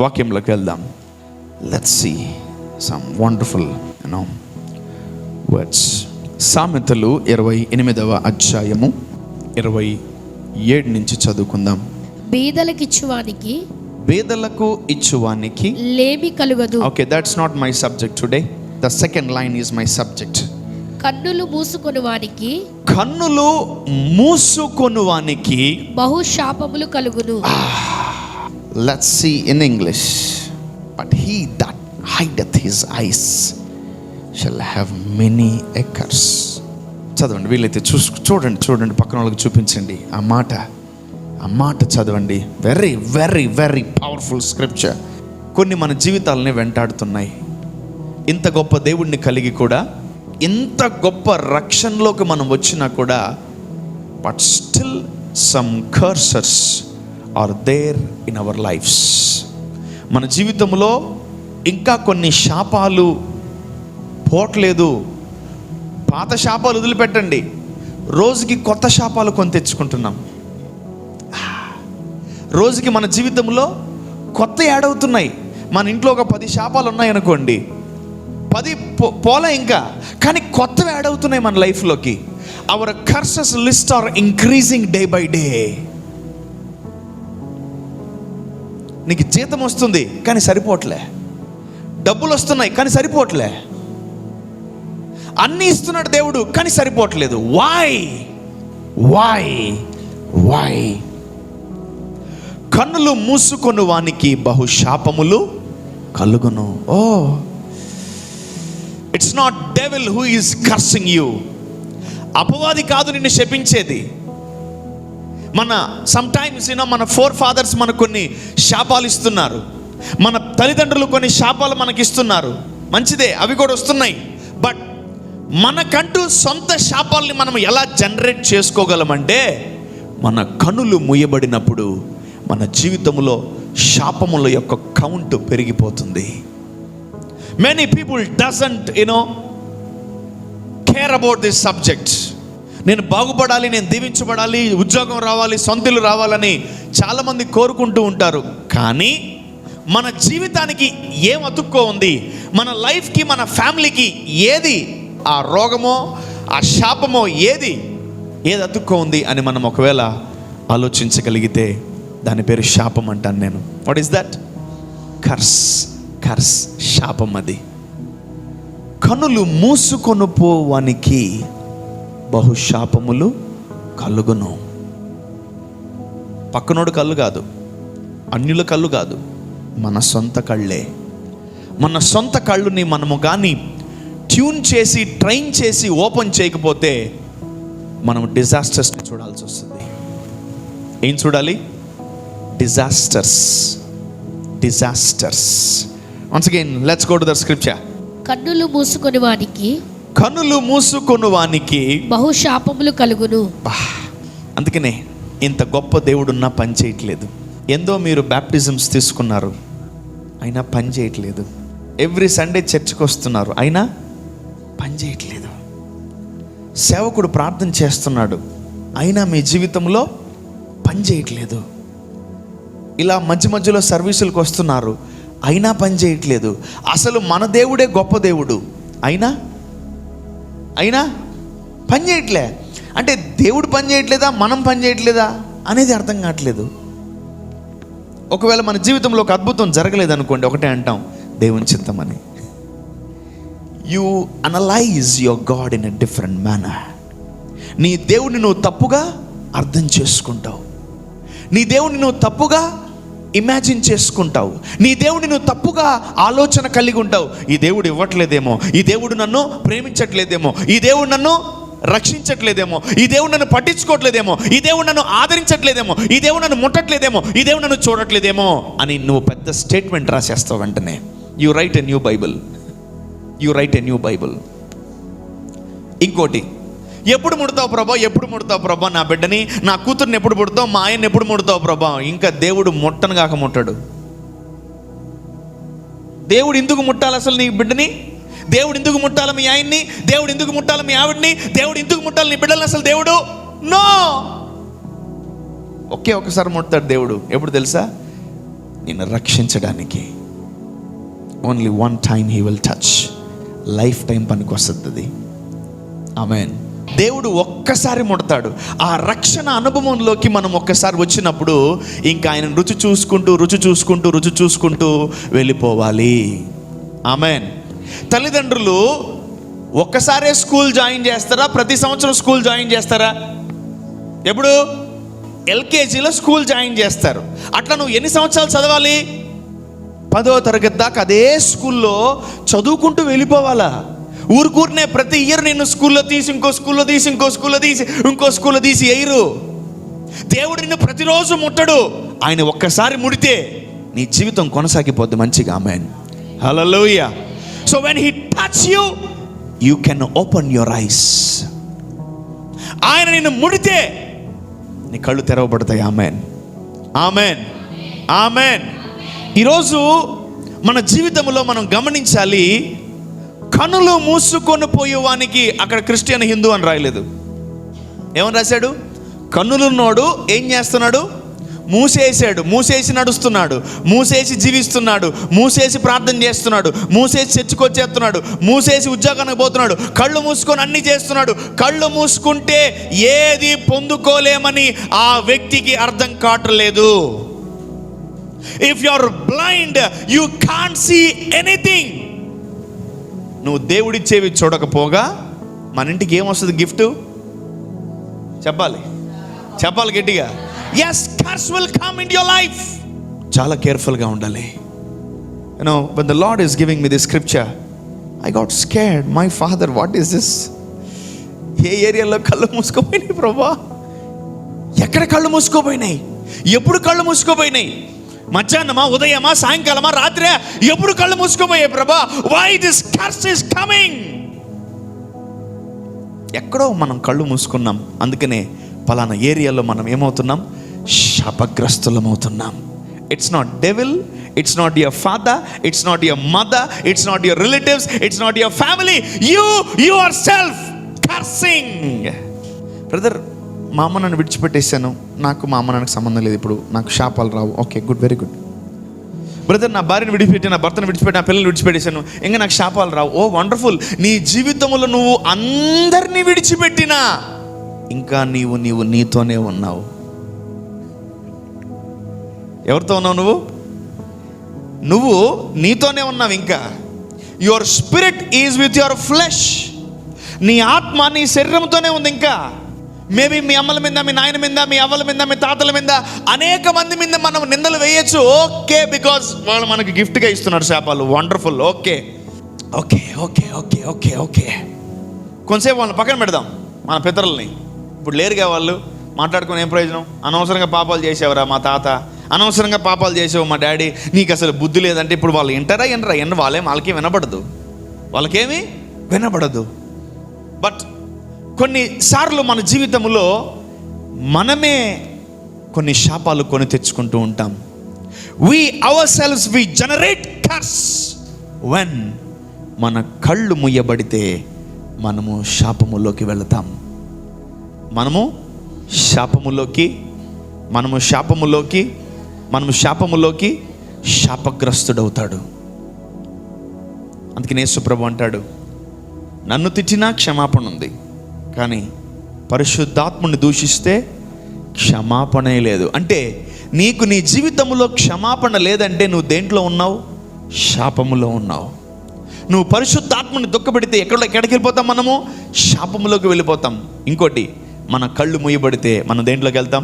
వాక్యంలోకి వెళ్దాం. Let's see some wonderful words. సామెతలు 28వ అధ్యాయము 27 నుంచి చదువుకుందాం. బీదలకు ఇచ్చువానికి లేమి కలుగదు. Okay, that's not my subject today. The second line is my subject. కన్నులు మూసుకొనువానికి బహు శాపములు కలుగును. Let's see in English. But he that hideth his eyes shall have many a curse. చదవండి, వీలైతే చూడండి పక్కన వాళ్ళకి చూపించండి. ఆ మాట చదవండి. Very very very powerful scripture. కొన్ని మన జీవితాలని వెంటాడుతున్నాయి. ఇంత గొప్ప దేవుడిని కలిగి కూడా, ఇంత గొప్ప రక్షణలోకి మనం వచ్చినా కూడా, but still some curses are there in our lifes. మన జీవితంలో ఇంకా కొన్ని శాపాలు పోట్లేదు. పాత శాపాలు వదిలిపెట్టండి, రోజుకి కొత్త శాపాలు కొని తెచ్చుకుంటున్నాం. రోజుకి మన జీవితంలో కొత్త యాడ్ అవుతున్నాయి. మన ఇంట్లో ఒక 10 శాపాలు ఉన్నాయనుకోండి, 10 పోలే ఇంకా, కానీ కొత్తవి యాడ్ అవుతున్నాయి మన లైఫ్లోకి. Our curses list are increasing day by day. నీకు జీతం వస్తుంది కానీ సరిపోవట్లే, డబ్బులు వస్తున్నాయి కానీ సరిపోవట్లే, అన్నీ ఇస్తున్నాడు దేవుడు కానీ సరిపోవట్లేదు. వై? కన్నులు మూసుకొని వానికి బహు శాపములు కలుగును. It's not devil who is cursing you. అపవాది కాదు నిన్ను శపించేది. సమ్ టైమ్స్ మన ఫోర్ ఫాదర్స్ మనకు కొన్ని శాపాలు ఇస్తున్నారు, మన తల్లిదండ్రులు కొన్ని శాపాలు మనకి ఇస్తున్నారు. మంచిదే, అవి కూడా వస్తున్నాయి. బట్ మనకంటూ సొంత శాపాలని మనం ఎలా జనరేట్ చేసుకోగలమంటే, మన కన్నులు మూయబడినప్పుడు మన జీవితంలో శాపముల యొక్క కౌంట్ పెరిగిపోతుంది. Many people doesn't care about this subject. నేను బాగుపడాలి, నేను దీవించబడాలి, ఉద్యోగం రావాలి, సొంతలు రావాలని చాలామంది కోరుకుంటూ ఉంటారు. కానీ మన జీవితానికి ఏం అతుక్కో ఉంది, మన లైఫ్కి, మన ఫ్యామిలీకి ఏది ఆ రోగమో, ఆ శాపమో ఏది అతుక్కో ఉంది అని మనం ఒకవేళ ఆలోచించగలిగితే దాని పేరు శాపం అంటాను నేను. What is that? కర్స్, శాపం. అది కన్నులు మూసుకొని పోవానికి బహు శాపములు కలుగును. పక్కనోడు కళ్ళు కాదు, అన్యుల కళ్ళు కాదు, మన సొంత కళ్ళే. మన సొంత కళ్ళుని మనము కానీ ట్యూన్ చేసి, ట్రైన్ చేసి ఓపెన్ చేయకపోతే మనం డిజాస్టర్స్ని చూడాల్సి వస్తుంది. ఏం చూడాలి? Disasters. Once again let's go to the scripture. కన్నులు మూసుకొని వానికి బహు శాపములు కలుగును. అందుకనే ఇంత గొప్ప దేవుడున్నా పని చేయట్లేదు. ఎందో మీరు బ్యాప్టిజమ్స్ తీసుకున్నారు, అయినా పని చేయట్లేదు. ఎవ్రీ సండే చర్చ్కి వస్తున్నారు, అయినా పని చేయట్లేదు. సేవకుడు ప్రార్థన చేస్తున్నాడు, అయినా మీ జీవితంలో పని చేయట్లేదు. ఇలా మధ్యలో సర్వీసులకు వస్తున్నారు, అయినా పని చేయట్లేదు. అసలు మన దేవుడే గొప్ప దేవుడు, అయినా పని చేయట్లే. అంటే దేవుడు పని చేయట్లేదా, మనం పని చేయట్లేదా అనేది అర్థం కావట్లేదు. ఒకవేళ మన జీవితంలో ఒక అద్భుతం జరగలేదు అనుకోండి, ఒకటే అంటాం, దేవుని చిత్తమని. You analyse your God in a different manner. నీ దేవుడిని నువ్వు తప్పుగా అర్థం చేసుకుంటావు, నీ దేవుడిని నువ్వు తప్పుగా ఇమాజిన్ చేసుకుంటావు, నీ దేవుడిని నువ్వు తప్పుగా ఆలోచన కలిగి ఉంటావు. ఈ దేవుడు ఇవ్వట్లేదేమో, ఈ దేవుడు నన్ను ప్రేమించట్లేదేమో, ఈ దేవుడు నన్ను రక్షించట్లేదేమో, ఈ దేవుడు నన్ను పట్టించుకోవట్లేదేమో, ఈ దేవుడు నన్ను ఆదరించట్లేదేమో, ఈ దేవుడు నన్ను ముట్టట్లేదేమో, ఈ దేవుడు నన్ను చూడట్లేదేమో అని నువ్వు పెద్ద స్టేట్మెంట్ రాసేస్తావు. వెంటనే you right a new Bible. ఇంకోటి, ఎప్పుడు ముడతావు ప్రభా నా బిడ్డని, నా కూతుర్ని ఎప్పుడు ముడతావు, మా ఆయన్ని ఎప్పుడు ముడతావు ప్రభా? ఇంకా దేవుడు ముట్టను కాక ముట్టాడు. దేవుడు ఎందుకు ముట్టాలి అసలు నీ బిడ్డని? దేవుడు ఎందుకు ముట్టాలి మీ ఆయన్ని? దేవుడు ఎందుకు ముట్టాలి మీ ఆవిడ్ని? దేవుడు ఎందుకు ముట్టాలి నీ బిడ్డలని? అసలు దేవుడు ఒకసారి ముడతాడు దేవుడు. ఎప్పుడు తెలుసా? నిన్ను రక్షించడానికి. Only one time he will touch. Life time పనికి వస్తుంది అది. ఆమేన్. దేవుడు ఒక్కసారి ముడతాడు. ఆ రక్షణ అనుభవంలోకి మనం ఒక్కసారి వచ్చినప్పుడు ఇంకా ఆయన రుచి చూసుకుంటూ వెళ్ళిపోవాలి. ఆమేన్. తల్లిదండ్రులు ఒక్కసారే స్కూల్ జాయిన్ చేస్తారా? ప్రతి సంవత్సరం స్కూల్ జాయిన్ చేస్తారా? ఎప్పుడు? ఎల్కేజీలో స్కూల్ జాయిన్ చేస్తారు. అట్లా నువ్వు ఎన్ని సంవత్సరాలు చదవాలి? 10వ తరగతి దాకా అదే స్కూల్లో చదువుకుంటూ వెళ్ళిపోవాలా? ఊరుకూరినే ప్రతి ఇయర్ నిన్ను స్కూల్లో తీసి ఇంకో స్కూల్లో తీసి ఎయ్యరు. దేవుడు నిన్ను ప్రతిరోజు ముట్టడు. ఆయన ఒక్కసారి ముడితే నీ జీవితం కొనసాగిపోద్ది మంచిగా. Amen. Hallelujah. So when he touch you can open your eyes. ఆయన నిన్ను ముడితే నీ కళ్ళు తెరవబడతాయి. ఆమేన్, ఆమేన్, ఆమేన్. ఈరోజు మన జీవితంలో మనం గమనించాలి, కనులు మూసుకొని పోయేవానికి అక్కడ క్రిస్టియన్ హిందూ అని రాయలేదు. ఏమని రాశాడు? కన్నులున్నోడు ఏం చేస్తున్నాడు? మూసేసి నడుస్తున్నాడు, మూసేసి జీవిస్తున్నాడు, మూసేసి ప్రార్థన చేస్తున్నాడు, మూసేసి చర్చకొచ్చేస్తున్నాడు, మూసేసి ఉద్యోగానికి పోతున్నాడు, కళ్ళు మూసుకొని అన్ని చేస్తున్నాడు. కళ్ళు మూసుకుంటే ఏది పొందుకోలేమని ఆ వ్యక్తికి అర్థం కావట్లేదు. If you are blind you can't see anything. నువ్వు దేవుడిచ్చేవి చూడకపోగా మన ఇంటికి ఏమొస్తుంది? గిఫ్ట్ చెప్పాలి గట్టిగా. yes, curse will come into your life. చాలా కేర్ఫుల్గా ఉండాలి. when the Lord is giving me this scripture, I got scared. My father, what is this? ఏ ఏరియాలో కళ్ళు మూసుకోపోయినాయి ప్రభా? ఎక్కడ కళ్ళు మూసుకోపోయినాయి? ఎప్పుడు కళ్ళు మూసుకోపోయినాయి? మధ్యాహ్నమా, ఉదయమా, సాయంకాలమా, రాత్రే? ఎప్పుడు కళ్ళు మూసుకోపోయాయి ప్రభా? why this curse is coming? ఎక్కడో మనం కళ్ళు మూసుకున్నాం. అందుకనే పలానా ఏరియాలో మనం ఏమవుతున్నాం? శాపగ్రస్తులమవుతున్నాం. It's not devil, it's not your father, it's not your mother, it's not your relatives, it's not your family. You yourself cursing. Brother, మా అమ్మ నన్ను విడిచిపెట్టేశాను, నాకు మా అమ్మ నాన్నకు సంబంధం లేదు, ఇప్పుడు నాకు శాపాలు రావు. Okay, good, very good. Brother, నా భార్యను విడిచిపెట్టి, నా భర్తను విడిచిపెట్టి, నా పిల్లలు విడిచిపెట్టేశాను, ఇంకా నాకు శాపాలు రావు. ఓ వండర్ఫుల్. నీ జీవితంలో నువ్వు అందరినీ విడిచిపెట్టినా ఇంకా నీవు నీతోనే ఉన్నావు. ఎవరితో ఉన్నావు? నువ్వు నీతోనే ఉన్నావు. ఇంకా your spirit is with your flesh. నీ ఆత్మ నీ శరీరంతోనే ఉంది. ఇంకా మేబీ మీ అమ్మల మీద, మీ నాయన మీద, మీ అవ్వల మీద, మీ తాతల మీద, అనేక మంది మీద మనం నిందలు వేయచ్చు. ఓకే, బికాజ్ వాళ్ళు మనకి గిఫ్ట్గా ఇస్తున్నారు శాపాలు. Wonderful. Okay okay okay okay okay okay కొంతసేపు వాళ్ళని పక్కన పెడదాం, మన పితరుల్ని. ఇప్పుడు లేరుగా వాళ్ళు, మాట్లాడుకుని ఏం ప్రయోజనం? అనవసరంగా పాపాలు చేసేవరా మా తాత, అనవసరంగా పాపాలు చేసావు మా డాడీ, నీకు అసలు బుద్ధి లేదంటే ఇప్పుడు వాళ్ళు ఎంటరా వాళ్ళకి వాళ్ళకేమీ వినబడదు. బట్ కొన్నిసార్లు మన జీవితంలో మనమే కొన్ని శాపాలు కొని తెచ్చుకుంటూ ఉంటాం. we ourselves we generate curse when మన కళ్ళు ముయ్యబడితే మనము శాపములోకి వెళతాం. మనము శాపములోకి శాపగ్రస్తుడవుతాడు. అందుకని యేసు ప్రభు అంటాడు, నన్ను తిట్టినా క్షమాపణ ఉంది, కానీ పరిశుద్ధాత్ముని దూషిస్తే క్షమాపణే లేదు. అంటే నీకు నీ జీవితంలో క్షమాపణ లేదంటే నువ్వు దేంట్లో ఉన్నావు? శాపములో ఉన్నావు. నువ్వు పరిశుద్ధాత్ముని దుఃఖపెడితే ఎక్కడికి వెళ్ళిపోతాం? మనము శాపములోకి వెళ్ళిపోతాం. ఇంకోటి, మన కళ్ళు మూయబడితే మనం దేంట్లోకి వెళ్తాం?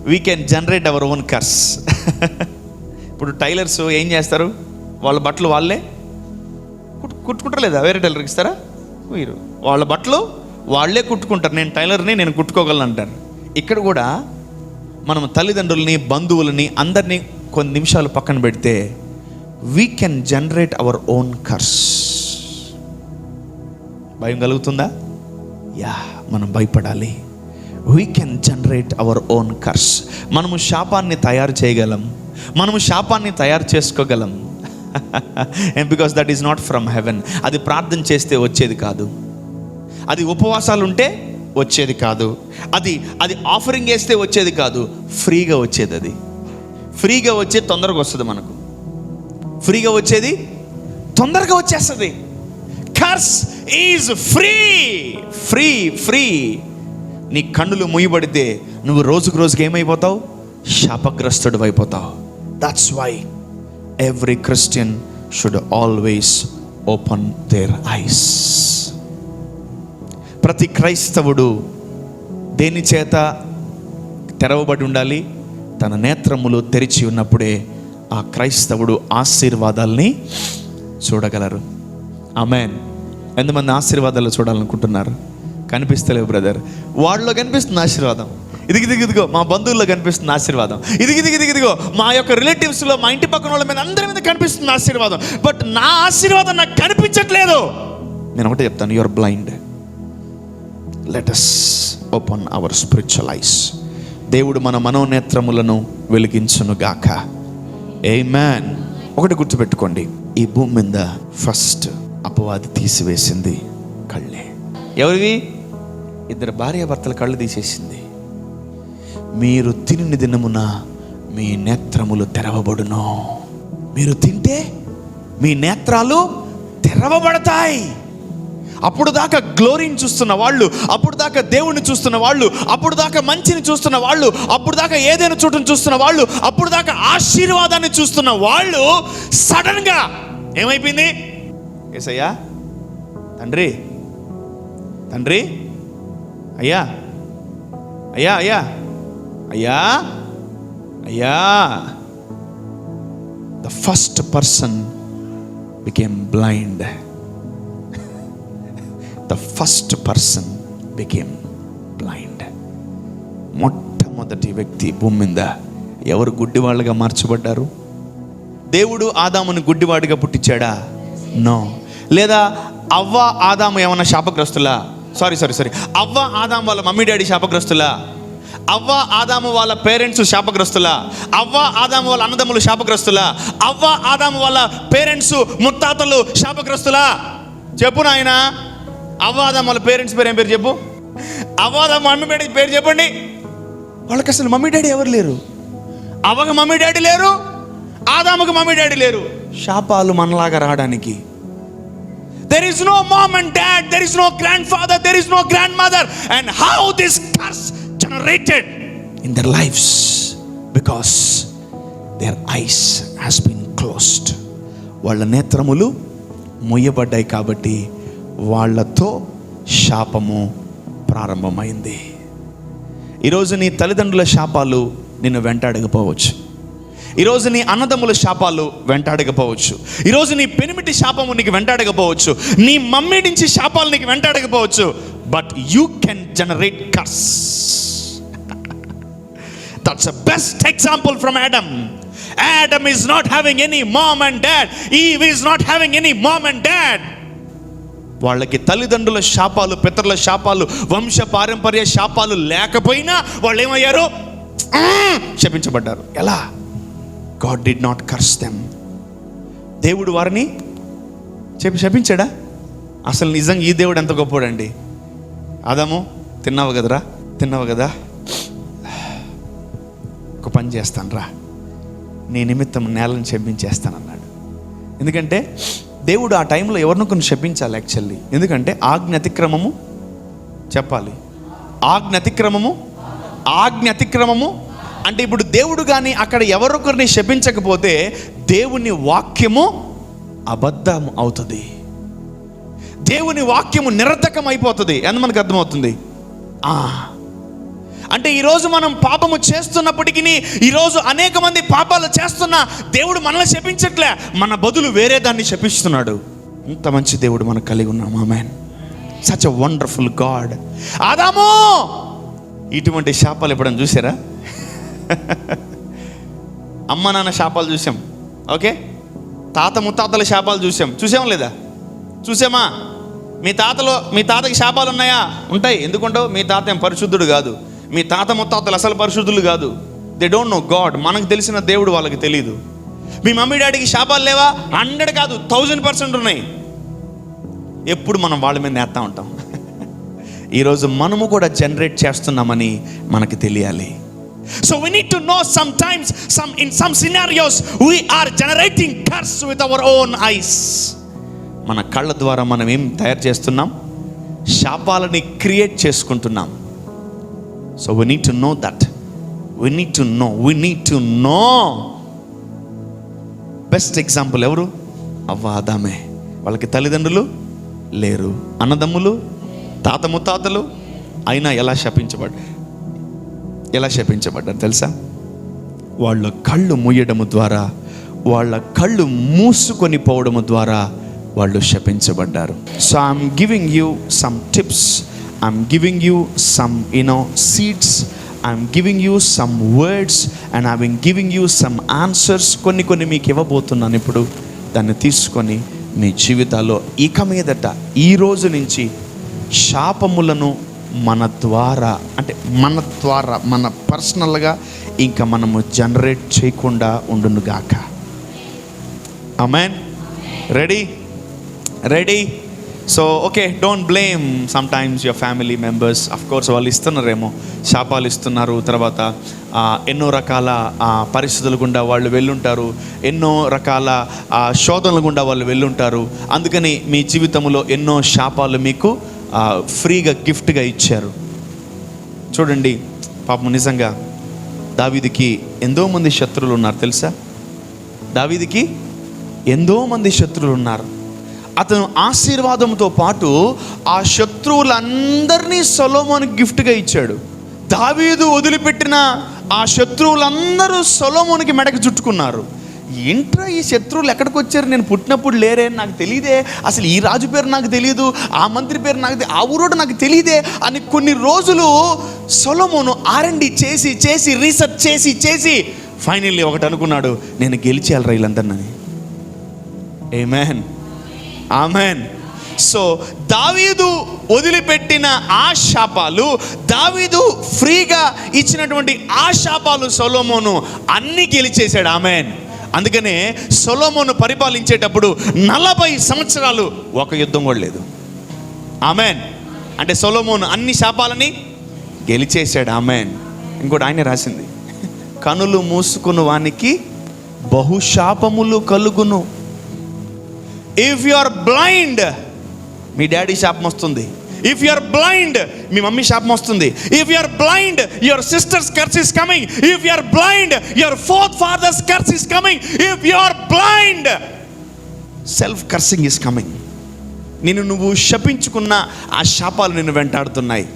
We can generate our own curse. ఇప్పుడు టైలర్స్ ఏం చేస్తారు? వాళ్ళ బట్టలు వాళ్ళే కుట్టుకుంటారు, లేదా వేరే టైలర్కి ఇస్తారా? మీరు వాళ్ళ బట్టలు వాళ్ళే కుట్టుకుంటారు. నేను టైలర్ని, నేను కుట్టుకోగలను అంటారు. ఇక్కడ కూడా మనం తల్లిదండ్రులని, బంధువులని, అందరినీ కొన్ని నిమిషాలు పక్కన పెడితే we can generate our own curse. భయం కలుగుతుందా? యా, మనం భయపడాలి. We can generate our own curse. మనము శాపాన్ని తయారు చేయగలం, మనము శాపాన్ని తయారు చేసుకోగలం. And because that is not from heaven. అది ప్రార్థన చేస్తే వచ్చేది కాదు, అది ఉపవాసాలు ఉంటే వచ్చేది కాదు, అది ఆఫరింగ్ వేస్తే వచ్చేది కాదు, ఫ్రీగా వచ్చేది. అది ఫ్రీగా వచ్చేది తొందరగా వస్తుంది, మనకు ఫ్రీగా వచ్చేది తొందరగా వచ్చేస్తుంది. Curse is free free free. నీ కన్నులు మూయబడితే నువ్వు రోజుకు ఏమైపోతావు? శాపగ్రస్తుడు అయిపోతావు. That's why every Christian should always open their eyes. ప్రతి క్రైస్తవుడు దేని చేత తెరవబడి ఉండాలి? తన నేత్రములు తెరిచి ఉన్నప్పుడే ఆ క్రైస్తవుడు ఆశీర్వాదాల్ని చూడగలరు. ఆమేన్. ఎంతమంది ఆశీర్వాదాలు చూడాలనుకుంటున్నారు? కనిపిస్తలేవు బ్రదర్. వాళ్ళలో కనిపిస్తుంది ఆశీర్వాదం. ఇదిగో మా బంధువుల్లో కనిపిస్తుంది ఆశీర్వాదం. ఇదిగో మా యొక్క రిలేటివ్స్లో, మా ఇంటి పక్కన వాళ్ళ మీద, అందరి మీద కనిపిస్తుంది ఆశీర్వాదం. బట్ నా ఆశీర్వాదం నాకు కనిపించట్లేదు. నేను ఒకటే చెప్తాను, you are blind. Let us open our spiritual eyes. దేవుడు మన మనోనేత్రములను వెలిగించును గాక. ఆమేన్. ఒకటి గుర్తుపెట్టుకోండి, ఈ భూమి మీద ఫస్ట్ అపవాది తీసివేసింది కళ్ళే. ఎవరివి? ఇద్దరు భార్యాభర్తల కళ్ళు తీసేసింది. మీరు తిని దినమున మీ నేత్రములు తెరవబడును. మీరు తింటే మీ నేత్రాలు తెరవబడతాయి. అప్పుడు దాకా గ్లోరీని చూస్తున్న వాళ్ళు, అప్పుడు దాకా దేవుణ్ణి చూస్తున్న వాళ్ళు, అప్పుడు దాకా మంచిని చూస్తున్న వాళ్ళు, అప్పుడు దాకా ఏదైనా చోటును చూస్తున్న వాళ్ళు, అప్పుడు దాకా ఆశీర్వాదాన్ని చూస్తున్న వాళ్ళు సడన్గా ఏమైపోయింది? యేసయ్యా, తండ్రి తండ్రి, అయ్యా అయ్యా అయ్యా అయ్యా అయ్యా. The first person became blind. The first person became blind. మొట్టమొదటి వ్యక్తి భూమి మీద ఎవరు గుడ్డివాళ్ళుగా మార్చబడ్డారు? దేవుడు ఆదాముని గుడ్డివాడిగా పుట్టించాడా? నో. లేదా అవ్వ ఆదాము ఏమన్నా శాపగ్రస్తులా? సారీ అవ్వ ఆదాము వాళ్ళ మమ్మీ డాడీ శాపగ్రస్తులా? అవ్వ ఆదాము వాళ్ళ పేరెంట్స్ శాపగ్రస్తులా? అవ్వ ఆదాము వాళ్ళ అన్నదమ్ములు శాపగ్రస్తులా? అవ్వ ఆదాము వాళ్ళ పేరెంట్స్ ముత్తాతలు శాపగ్రస్తులా? చెప్పు నాయన. అవ్వ ఆదాము వాళ్ళ పేరెంట్స్ పేరు ఏం పేరు చెప్పు? అవ్వ ఆదాము మమ్మీ డాడీ పేరు చెప్పండి. వాళ్ళకి అసలు మమ్మీ డాడీ ఎవరు లేరు. అవ్వకి మమ్మీ డాడీ లేరు, ఆదాముకి మమ్మీ డాడీ లేరు. శాపాలు మనలాగా రావడానికి there is no mom and dad, there is no grandfather, there is no grandmother. And how this curse generated in their lives? Because their eyes has been closed. వాళ్ళ నేత్రములు మూయబడ్డాయి కాబట్టి వాళ్ళతో శాపము ప్రారంభమైంది. ఈరోజు నీ తల్లిదండ్రుల శాపాలు నిన్ను వెంటాడకపోవచ్చు. ఈరోజు నీ అన్నదమ్ముల శాపాలు వెంటాడకపోవచ్చు. ఈరోజు నీ పెనిమిటి శాపము నీకు వెంటాడకపోవచ్చు. నీ మమ్మీ నుంచి శాపాలు నీకు వెంటాడకపోవచ్చు. But you can generate curse. That's the best example from Adam. Adam is not having any mom and dad. Eve is not having any mom and dad. వాళ్ళకి తల్లిదండ్రుల శాపాలు, పితరుల శాపాలు, వంశ పారంపర్య శాపాలు లేకపోయినా వాళ్ళు ఏమయ్యారు? శపించబడ్డారు. ఎలా? God did not curse them. దేవుడు వారిని శపించాడా? అసలు నిజంగా ఈ దేవుడు ఎంత గొప్పవాడండి. ఆదాము, తిన్నావు కదా, ఒక పని చేస్తాను రా, నీ నిమిత్తం నేలను శపించేస్తానన్నాడు. ఎందుకంటే దేవుడు ఆ టైంలో ఎవరినో కొన్ని శపించాలి యాక్చువల్లీ. ఎందుకంటే ఆజ్ఞ అతిక్రమము చెప్పాలి. ఆజ్ఞ అతిక్రమము అంటే ఇప్పుడు దేవుడు కానీ అక్కడ ఎవరొకరిని శపించకపోతే దేవుని వాక్యము అబద్ధం అవుతుంది. దేవుని వాక్యము నిరర్థకం అయిపోతుంది అని మనకు అర్థమవుతుంది. అంటే ఈరోజు మనం పాపము చేస్తున్నప్పటికీ, ఈరోజు అనేక మంది పాపాలు చేస్తున్నా దేవుడు మనల్ని శపించట్లే, మన బదులు వేరే దాన్ని శపిస్తున్నాడు. ఇంత మంచి దేవుడు మనకు కలిగి ఉన్నాం. Amen. Such a wonderful God. ఆదాము, ఇటువంటి శాపాలు ఎప్పుడైనా చూసారా? అమ్మ నాన్న శాపాలు చూసాం, ఓకే. తాత ముత్తాతల శాపాలు చూసాం లేదా? చూసామా? మీ తాతకి శాపాలు ఉన్నాయా? ఉంటాయి. ఎందుకుంటావు? మీ తాత ఏం పరిశుద్ధుడు కాదు. మీ తాత ముత్తాతలు అసలు పరిశుద్ధులు కాదు. They don't know God. మనకు తెలిసిన దేవుడు వాళ్ళకి తెలియదు. మీ మమ్మీ డాడీకి శాపాలు లేవా? 100 కాదు 1000% ఉన్నాయి. ఎప్పుడు మనం వాళ్ళ మీద నేస్తా ఉంటాం. ఈరోజు మనము కూడా జనరేట్ చేస్తున్నామని మనకి తెలియాలి. So we need to know sometimes, in some scenarios, we are generating curse with our own eyes. మన కళ్ళ ద్వారా మనం ఏం తయారు చేస్తున్నాం? శాపాలని క్రియేట్ చేసుకుంటున్నాం. So we need to know that. We need to know. Best example ఎవరు? అవ్వ ఆదామే. వాళ్ళకి తల్లిదండ్రులు లేరు, అన్నదమ్ములు, తాత ముత్తాతలు, అయినా ఎలా శపించబడ్డారు తెలుసా? వాళ్ళ కళ్ళు మూయడము ద్వారా, వాళ్ళ కళ్ళు మూసుకొని పోవడము ద్వారా వాళ్ళు శపించబడ్డారు. So I'm giving you some tips, I'm giving you some seeds, I'm giving you some words and I'm giving you some answers. కొన్ని మీకు ఇవ్వబోతున్నాను ఇప్పుడు. దాన్ని తీసుకొని మీ జీవితాల్లో ఇక మీదట, ఈ రోజు నుంచి శాపములను మన ద్వారా మన పర్సనల్గా ఇంకా మనము జనరేట్ చేయకుండా ఉండునుగాక. Amen. Ready? So okay, don't blame sometimes your family members. Of course వాళ్ళు ఇస్తున్నారేమో, శాపాలు ఇస్తున్నారు, తర్వాత ఎన్నో రకాల పరిస్థితుల గుండా వాళ్ళు వెళ్ళుంటారు, ఎన్నో రకాల శోధనల గుండా వాళ్ళు వెళ్ళుంటారు. అందుకని మీ జీవితంలో ఎన్నో శాపాలు మీకు ఫ్రీగా గిఫ్ట్గా ఇచ్చారు. చూడండి, పాపం నిజంగా దావీదుకి ఎంతోమంది శత్రువులు ఉన్నారు తెలుసా? దావీదుకి ఎంతోమంది శత్రువులు ఉన్నారు. అతను ఆశీర్వాదంతో పాటు ఆ శత్రువులందరినీ సొలొమోనుకి గిఫ్ట్గా ఇచ్చాడు. దావీదు వదిలిపెట్టిన ఆ శత్రువులందరూ సొలొమోనుకి మెడకు చుట్టుకున్నారు. ఏంట్రా ఈ శత్రువులు ఎక్కడికి వచ్చారు? నేను పుట్టినప్పుడు లేరే, నాకు తెలియదే, అసలు ఈ రాజు పేరు నాకు తెలియదు, ఆ మంత్రి పేరు నాకు, ఆ ఊరోడు నాకు తెలియదే అని కొన్ని రోజులు సొలొమోను R&D చేసి రీసెర్చ్ చేసి ఫైనల్లీ ఒకటి అనుకున్నాడు, నేను గెలిచేయాలరా వీళ్ళందరినీ. ఆమెన్. సో దావీదు వదిలిపెట్టిన ఆ శాపాలు, దావీదు ఫ్రీగా ఇచ్చినటువంటి ఆ శాపాలు సొలొమోను అన్ని గెలిచేశాడు. ఆమెన్. అందుకనే సొలొమోను పరిపాలించేటప్పుడు 40 సంవత్సరాలు ఒక యుద్ధం కూడా లేదు. ఆమెన్. అంటే సొలొమోను అన్ని శాపాలని గెలిచేశాడు. ఆమెన్. ఇంకోటి ఆయన రాసింది, కనులు మూసుకున్న వానికి బహుశాపములు కలుగును. ఇఫ్ యు ఆర్ బ్లైండ్, మీ డాడీ శాపం వస్తుంది. ఇఫ్ యు ఆర్ బ్లైండ్, మీ మమ్మీ శాపం వస్తుంది. If you are blind, your sisters curse is coming. If you are blind, your fourth fathers curse is coming. If you are blind, self cursing is coming. నువ్వు శపించుకున్న ఆ శాపాలు నిన్ను వెంటాడుతున్నాయి.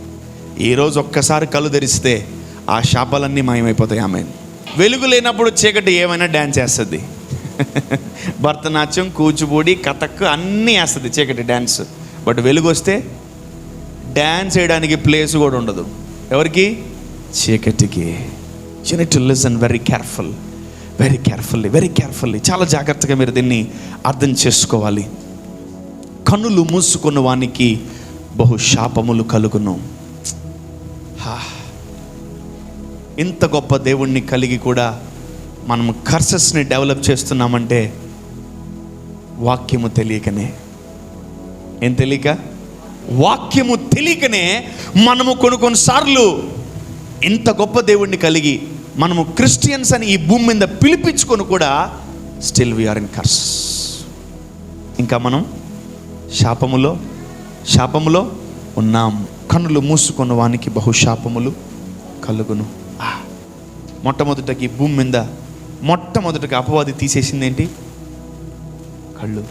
ఈరోజు ఒక్కసారి కళ్ళు తెరిస్తే ఆ శాపాలన్నీ మాయమైపోతాయి. ఆమె. వెలుగు లేనప్పుడు చీకటి ఏమైనా డ్యాన్స్ చేస్తుంది. భరతనాట్యం, కూచిపూడి, కథక్ అన్నీ వేస్తుంది చీకటి డ్యాన్స్. బట్ వెలుగు వస్తే డ్యాన్స్ వేయడానికి ప్లేస్ కూడా ఉండదు. ఎవరికి? చీకటికి. You need to listen very carefully. చాలా జాగ్రత్తగా మీరు దీన్ని అర్థం చేసుకోవాలి. కన్నులు మూసుకున్న వానికి బహుశాపములు కలుగును. ఇంత గొప్ప దేవుణ్ణి కలిగి కూడా మనం కర్సెస్ని డెవలప్ చేస్తున్నామంటే వాక్యము తెలియకనే. ఏం తెలియక? వాక్యము తెలియకనే మనము కొన్నిసార్లు ఇంత గొప్ప దేవుణ్ణి కలిగి మనము క్రిస్టియన్స్ అని ఈ భూమి మీద పిలిపించుకొని కూడా స్టిల్ వీఆర్ ఇన్ కర్స్. ఇంకా మనం శాపములో ఉన్నాం. కన్నులు మూసుకున్న వానికి బహుశాపములు కలుగును. మొట్టమొదటికి భూమి మీద మొట్టమొదటిగా అపవాది తీసేసింది ఏంటి? కళ్ళు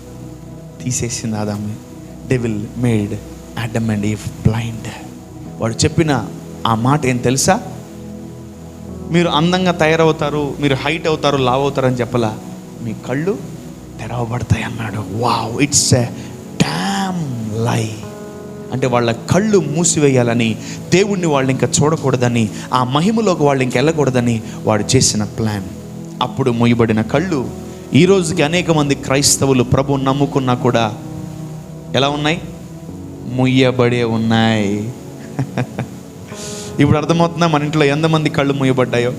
తీసేసింది. ఆదాము. Devil made Adam and Eve blind. వాడు చెప్పిన ఆ మాట ఏం తెలుసా? మీరు అందంగా తయారవుతారు, మీరు హైట్ అవుతారు, లావ్ అవుతారు అని చెప్పలా, మీ కళ్ళు తెరవబడతాయి అన్నాడు. వావ్, ఇట్స్ ఎ డామ్ లై. అంటే వాళ్ళ కళ్ళు మూసివేయాలని, దేవుణ్ణి వాళ్ళు ఇంకా చూడకూడదని, ఆ మహిమలోకి వాళ్ళు ఇంక వెళ్ళకూడదని వాడు చేసిన ప్లాన్. అప్పుడు మూయబడిన కళ్ళు ఈ రోజుకి అనేక మంది క్రైస్తవులు ప్రభు నమ్ముకున్నా కూడా ఎలా ఉన్నాయి? ముయ్యబడే ఉన్నాయి. ఇప్పుడు అర్థమవుతుందా మన ఇంట్లో ఎంతమంది కళ్ళు మూయబడ్డాయో?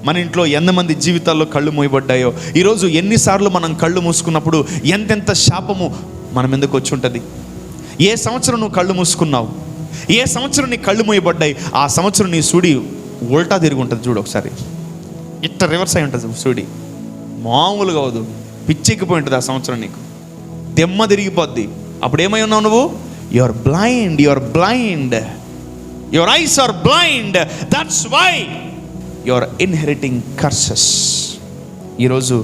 మన ఇంట్లో ఎంతమంది జీవితాల్లో కళ్ళు మూయబడ్డాయో? ఈరోజు ఎన్నిసార్లు మనం కళ్ళు మూసుకున్నప్పుడు ఎంతెంత శాపము మనం ఎందుకు వచ్చి ఉంటుంది? ఏ సంవత్సరం నువ్వు కళ్ళు మూసుకున్నావు? ఏ సంవత్సరం నీ కళ్ళు మూయబడ్డాయి? ఆ సంవత్సరం నీ సుడి ఉల్టా తిరిగి ఉంటుంది చూడు ఒకసారి, ఇట్ట రివర్స్ అయి ఉంటుంది చూడి, మామూలుగా అవదు, పిచ్చెక్కిపోయి ఉంటుంది ఆ సంవత్సరం నీకు, దెమ్మ తిరిగిపోద్ది. అప్పుడు ఏమై ఉన్నావు నువ్వు? Your blind, your eyes are blind, that's why your inheriting curses. ఈరోజు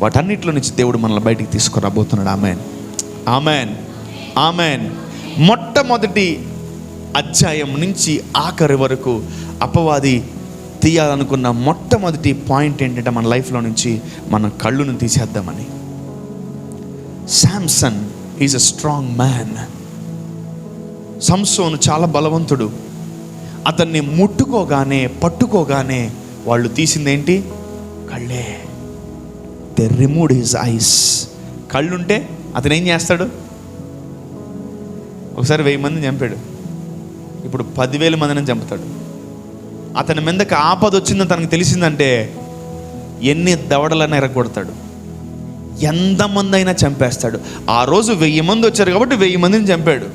వాటన్నిటిలో నుంచి దేవుడు మనల్ని బయటికి తీసుకురాబోతున్నాడు. Amen, amen, amen. మొట్టమొదటి అధ్యాయం నుంచి ఆఖరి వరకు అపవాది తీయాలనుకున్న మొట్టమొదటి పాయింట్ ఏంటంటే మన లైఫ్లో నుంచి మన కళ్ళును తీసేద్దామని. Samson is a strong man. సంసోను చాలా బలవంతుడు. అతన్ని ముట్టుకోగానే పట్టుకోగానే వాళ్ళు తీసిందేంటి? కళ్ళే. They removed his eyes. కళ్ళుంటే అతను ఏం చేస్తాడు? ఒకసారి 1000 మందిని చంపాడు, ఇప్పుడు 10,000 మందిని చంపుతాడు. అతని మీదకి ఆపద వచ్చిందని తనకు తెలిసిందంటే ఎన్ని దవడలైనా ఎరగొడతాడు, ఎంతమంది అయినా చంపేస్తాడు. ఆ రోజు 1000 మంది వచ్చారు కాబట్టి 1000 మందిని చంపాడు.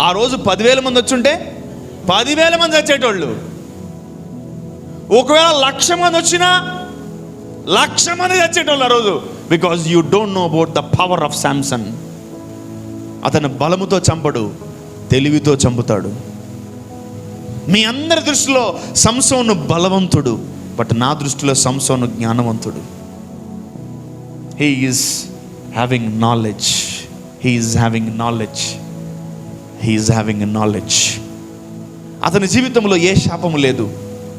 ఆ రోజు 10,000 మంది వచ్చుంటే 10,000 మంది వచ్చేటోళ్ళు. ఒకవేళ 1,00,000 మంది వచ్చినా 1,00,000 మంది చచ్చేటోళ్ళు ఆ రోజు. Because you don't know about the power of Samson. అతను బలముతో చంపడు, తెలివితో చంపుతాడు. మీ అందరి దృష్టిలో సంసోను బలవంతుడు, బట్ నా దృష్టిలో సంసోను జ్ఞానవంతుడు. He is having knowledge, he is having knowledge, he is having knowledge. అతని జీవితంలో ఏ శాపము లేదు,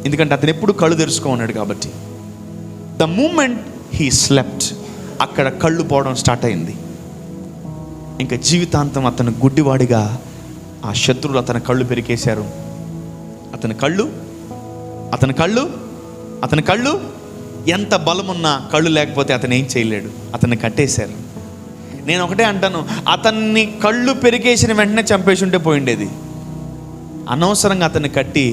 ఎందుకంటే అతను ఎప్పుడు కళ్ళు తెరుచుకో ఉన్నాడు కాబట్టి. ద మూమెంట్ హీ స్లెప్ట్, అక్కడ కళ్ళు పోవడం స్టార్ట్ అయింది. ఇంకా జీవితాంతం అతను గుడ్డివాడిగా ఆ శత్రువులు అతని కళ్ళు పెరికేశారు. అతని కళ్ళు ఎంత బలమున్నా కళ్ళు లేకపోతే అతను ఏం చేయలేడు, అతన్ని కట్టేశారు. నేను ఒకటే అంటాను, అతన్ని కళ్ళు పెరికేసిన వెంటనే చంపేసి ఉంటే పోయిండేది. అనవసరంగా అతన్ని కట్టి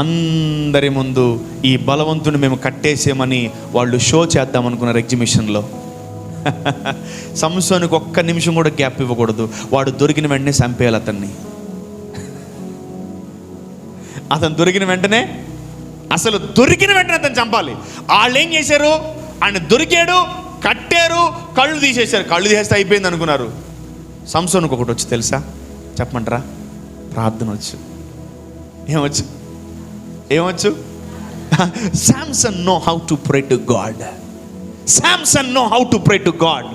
అందరి ముందు ఈ బలవంతుని మేము కట్టేసామని వాళ్ళు షో చేద్దాం అనుకున్నారు ఎగ్జిబిషన్లో. సంసోనికి ఒక్క నిమిషం కూడా గ్యాప్ ఇవ్వకూడదు. వాడు దొరికిన వెంటనే చంపేయాలి అతన్ని. అతను దొరికిన వెంటనే అతను చంపాలి. వాళ్ళు ఏం చేశారు? ఆయన దొరికాడు, కట్టారు, కళ్ళు తీసేశారు. కళ్ళు తీసేస్తే అయిపోయింది అనుకున్నారు. సంసోనికి ఒకటి వచ్చి తెలుసా? చెప్పమంటారా? ప్రార్థన వచ్చు. ఏమొచ్చు? Samson know how to pray to God. Samson know how to pray to God.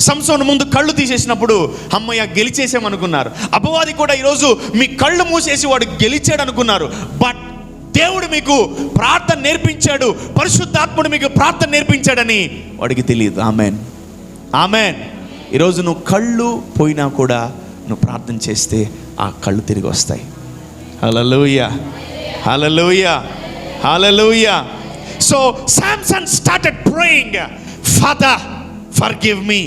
సంసోను ముందు కళ్ళు తీసేసినప్పుడు అమ్మయ్య గెలిచేసామనుకున్నారు. అపవాది కూడా ఈరోజు మీ కళ్ళు మూసేసి వాడు గెలిచాడు అనుకున్నారు. బట్ దేవుడు మీకు ప్రార్థన నేర్పించాడు, పరిశుద్ధాత్ముడు మీకు ప్రార్థన నేర్పించాడని వాడికి తెలియదు. Amen, amen. ఈరోజు నువ్వు కళ్ళు పోయినా కూడా నువ్వు ప్రార్థన చేస్తే ఆ కళ్ళు తిరిగి వస్తాయి. Hallelujah, hallelujah, hallelujah. So Samson started praying, father forgive me.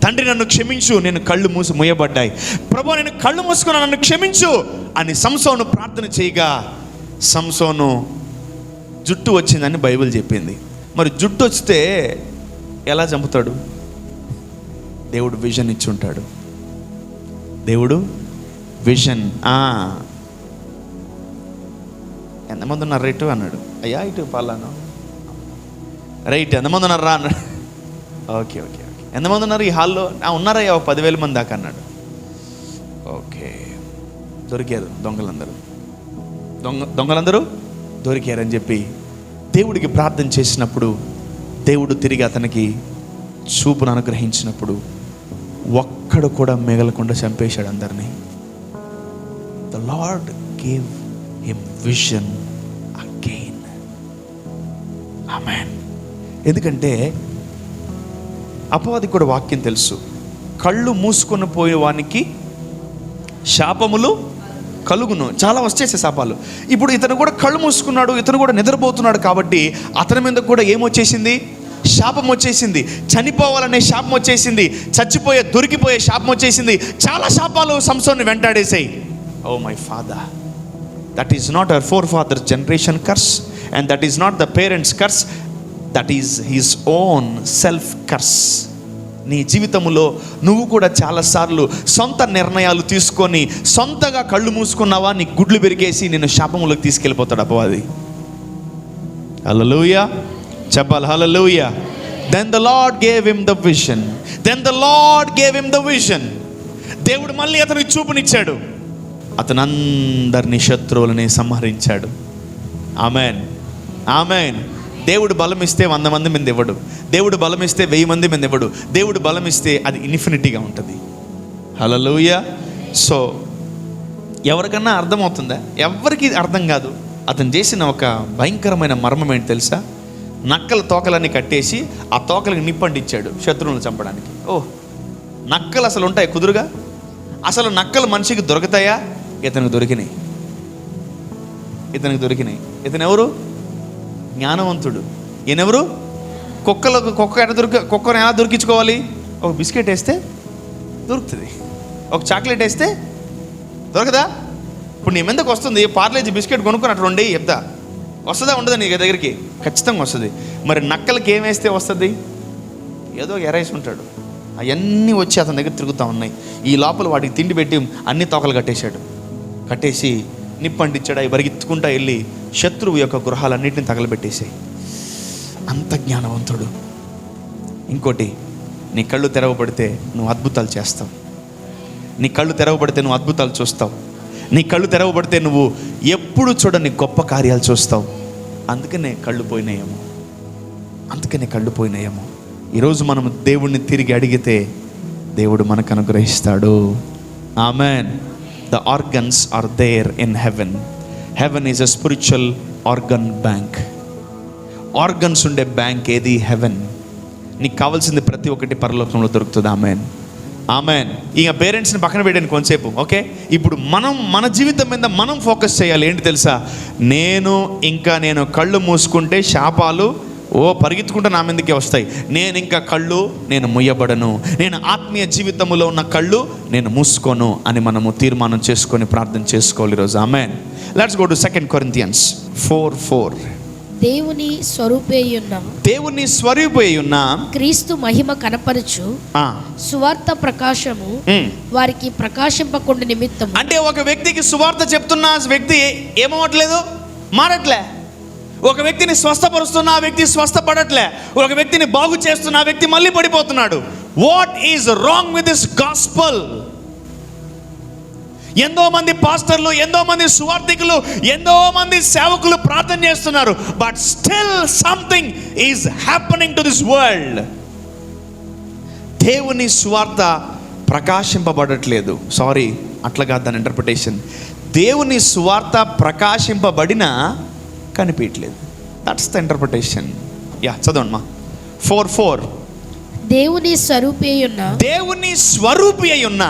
తండ్రి నన్ను క్షమించు, నేను కళ్ళు మూయబడ్డాయి. ప్రభు నేను కళ్ళు మూసుకున్నా, నన్ను క్షమించు అని సంసోను ప్రార్థన చేయగా సంసోను జుట్టు వచ్చిందని బైబిల్ చెప్పింది. మరి జుట్టు వస్తే ఎలా చంపుతాడు? దేవుడు విజన్ ఇచ్చి ఉంటాడు. దేవుడు విజన్. ఎంతమంది ఉన్నారు రైట్ అన్నాడు. అయ్యా ఇటు పాలాను రైట్. ఎంతమంది ఉన్నారు రా అన్నాడు. Okay okay okay. ఎంతమంది ఉన్నారు ఈ హాల్లో? ఉన్నారయ్యా 10,000 మంది దాకా అన్నాడు. ఓకే, దొరికారు దొంగలందరూ దొరికారని చెప్పి దేవుడికి ప్రార్థన చేసినప్పుడు దేవుడు తిరిగి అతనికి చూపును అనుగ్రహించినప్పుడు ఒక్కడు కూడా మిగలకుండా చంపేశాడు అందరినీ. The Lord gave him vision again. Amen. ఎందుకంటే అపవాది కూడా వాక్యం తెలుసు, కళ్ళు మూసుకొని పోయే వానికి శాపములు కలుగును. చాలా వచ్చేసే శాపాలు. ఇప్పుడు ఇతను కూడా కళ్ళు మూసుకున్నాడు, ఇతను కూడా నిద్రపోతున్నాడు కాబట్టి అతని మీద కూడా ఏమొచ్చేసింది? శాపం వచ్చేసింది. చనిపోవాలనే శాపం వచ్చేసింది, దొరికిపోయే శాపం వచ్చేసింది. చాలా శాపాలు సంసోన్ని వెంటాడేసాయి. Oh my father, that is not our forefather generation curse, and that is not the parents curse, that is his own self curse. నీ జీవితంలో నువ్వు కూడా చాలాసార్లు సొంత నిర్ణయాలు తీసుకొని సొంతగా కళ్ళు మూసుకున్నావా, నీ గుడ్లు పెరిగేసి నిన్ను శాపములోకి తీసుకెళ్ళిపోతాడు అపవాది. హల్లెలూయా చెప్పాలి, హల్లెలూయా. Then the Lord gave him the vision. Then the Lord gave him the vision. దేవుడు మళ్ళీ అతనికి చూపునిచ్చాడు. అతను అందరినీ శత్రువులని సంహరించాడు. Amen, amen. దేవుడు బలం ఇస్తే 100 మంది మీద ఇవ్వడు. దేవుడు బలం ఇస్తే 1000 మంది మీద ఇవ్వడు. దేవుడు బలం ఇస్తే అది ఇన్ఫినిటీగా ఉంటుంది. హల్లెలూయా. సో ఎవరికన్నా అర్థమవుతుందా? ఎవరికి అర్థం కాదు. అతను చేసిన ఒక భయంకరమైన మర్మం ఏంటి తెలుసా? నక్కల తోకలన్నీ కట్టేసి ఆ తోకలకు నిప్పంటించాడు శత్రువులను చంపడానికి. నక్కలు అసలు ఉంటాయి కుదురుగా? అసలు నక్కలు మనిషికి దొరుకుతాయా? ఇతనికి దొరికినాయి. ఇతను ఎవరు? జ్ఞానవంతుడు. ఈయనెవరు? కుక్కను ఎలా దొరికించుకోవాలి? ఒక బిస్కెట్ వేస్తే దొరుకుతుంది, ఒక చాక్లెట్ వేస్తే దొరకదా? ఇప్పుడు నీ మీదకి వస్తుంది పార్లేజీ బిస్కెట్ కొనుక్కొని అట్లా ఉండి చెప్తా, వస్తుందా ఉండదా నీ దగ్గరికి? ఖచ్చితంగా వస్తుంది. మరి నక్కలకి ఏం వేస్తే వస్తుంది? ఏదో ఎరేసి ఉంటాడు, అవన్నీ వచ్చి అతని దగ్గర తిరుగుతూ ఉన్నాయి. ఈ లోపల వాటికి తిండి పెట్టి అన్ని తోకలు కట్టేసి నిప్పంటించాడు. అవి పరిగెత్తుకుంటా వెళ్ళి శత్రువు యొక్క గృహాలన్నింటినీ తగలబెట్టేసాయి. అంత జ్ఞానవంతుడు. ఇంకోటి, నీ కళ్ళు తెరవబడితే నువ్వు అద్భుతాలు చేస్తావు. నీ కళ్ళు తెరవబడితే నువ్వు అద్భుతాలు చూస్తావు. నీ కళ్ళు తెరవబడితే నువ్వు ఎప్పుడు చూడని గొప్ప కార్యాలు చూస్తావు. అందుకనే కళ్ళు పోయినాయేమో. ఈరోజు మనం దేవుణ్ణి తిరిగి అడిగితే దేవుడు మనకు అనుగ్రహిస్తాడు. Amen. The organs are there in heaven. Heaven is a spiritual organ bank. Organs ఉండే బ్యాంక్ ఏది? హెవెన్. నీకు కావాల్సింది ప్రతి ఒక్కటి పరలోకంలో దొరుకుతుంది. Amen, amen. ఇక పేరెంట్స్ని పక్కన పెట్టాను కొంతసేపు. ఓకే, ఇప్పుడు మన జీవితం మీద మనం ఫోకస్ చేయాలి. ఏంటి తెలుసా? నేను కళ్ళు మూసుకుంటే శాపాలు పరిగెత్తుకుంటూ నా మీదకే వస్తాయి. నేను ముయ్యబడను. నేను ఆత్మీయ జీవితంలో ఉన్న కళ్ళు నేను మూసుకోను అని మనము తీర్మానం చేసుకొని ప్రార్థన చేసుకోవాలి ఈరోజు. Amen. Let's go to 2 Corinthians 4:4. దేవుని స్వరూపేయున్న క్రీస్తు మహిమ కనపరచు సువార్త ప్రకాశము వారికి ప్రకాశింపకుండా నిమిత్తం. అంటే ఒక వ్యక్తికి సువార్త చెప్తున్న వ్యక్తి ఏమవట్లేదు, మారట్లే. ఒక వ్యక్తిని స్వస్థపరుస్తున్న ఆ వ్యక్తి స్వస్థపడట్లే. ఒక వ్యక్తిని బాగు చేస్తున్న ఆ వ్యక్తి మళ్ళీ పడిపోతున్నాడు. What is wrong with this gospel? ఎంతో మంది పాస్టర్లు, ఎంతో మంది సువార్థికులు, ఎంతో మంది సేవకులు ప్రార్థన చేస్తున్నారు. But still something is happening to this world. దేవుని సువార్త ప్రకాశింపబడట్లేదు. సారీ, అట్లా కాదు దాని ఇంటర్ప్రిటేషన్. దేవుని సువార్త ప్రకాశింపబడినా కనిపించట్లేదు. That's the interpretation. చదవండి మా 4:4. దేవుని స్వరూపి అయ్యున్న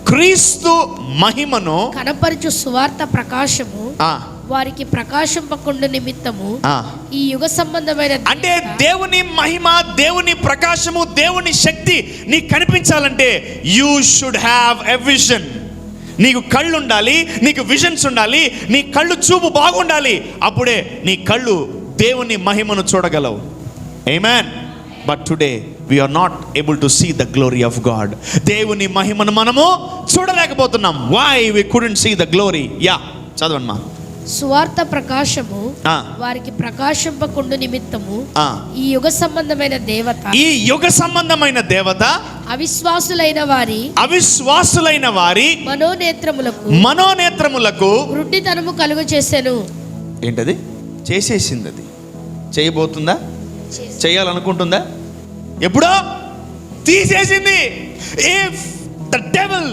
క్రీస్తు మహిమను కనపరచు సువార్త ప్రకాశము వారికి ప్రకాశింపకుండా నిమిత్తము ఈ యుగ సంబంధమైన. అంటే దేవుని మహిమ, దేవుని ప్రకాశము, దేవుని శక్తి నీకు కనిపించాలంటే you should have a vision. నీకు కళ్ళు ఉండాలి, నీకు విజన్స్ ఉండాలి, నీ కళ్ళు చూపు బాగుండాలి. అప్పుడే నీ కళ్ళు దేవుని మహిమను చూడగలవు. Amen. But today we are not able to see the glory of God. దేవుని మహిమను మనము చూడలేకపోతున్నాం. Why we couldn't see the glory? చదవండి మా. సువార్త ప్రకాశము వారికి ప్రకాశింపకుండా నిమిత్తము ఈ యుగ సంబంధమైన దేవత అవిశ్వాసులైన వారి మనోనేత్రములకు వృద్ధితనము కలుగ చేసెను. ఏంటది? చేసేసింది. అది చేయబోతుందా? చేయాలనుకుంటుందా? ఎప్పుడో తీసేసింది. ఇఫ్ ద డెవిల్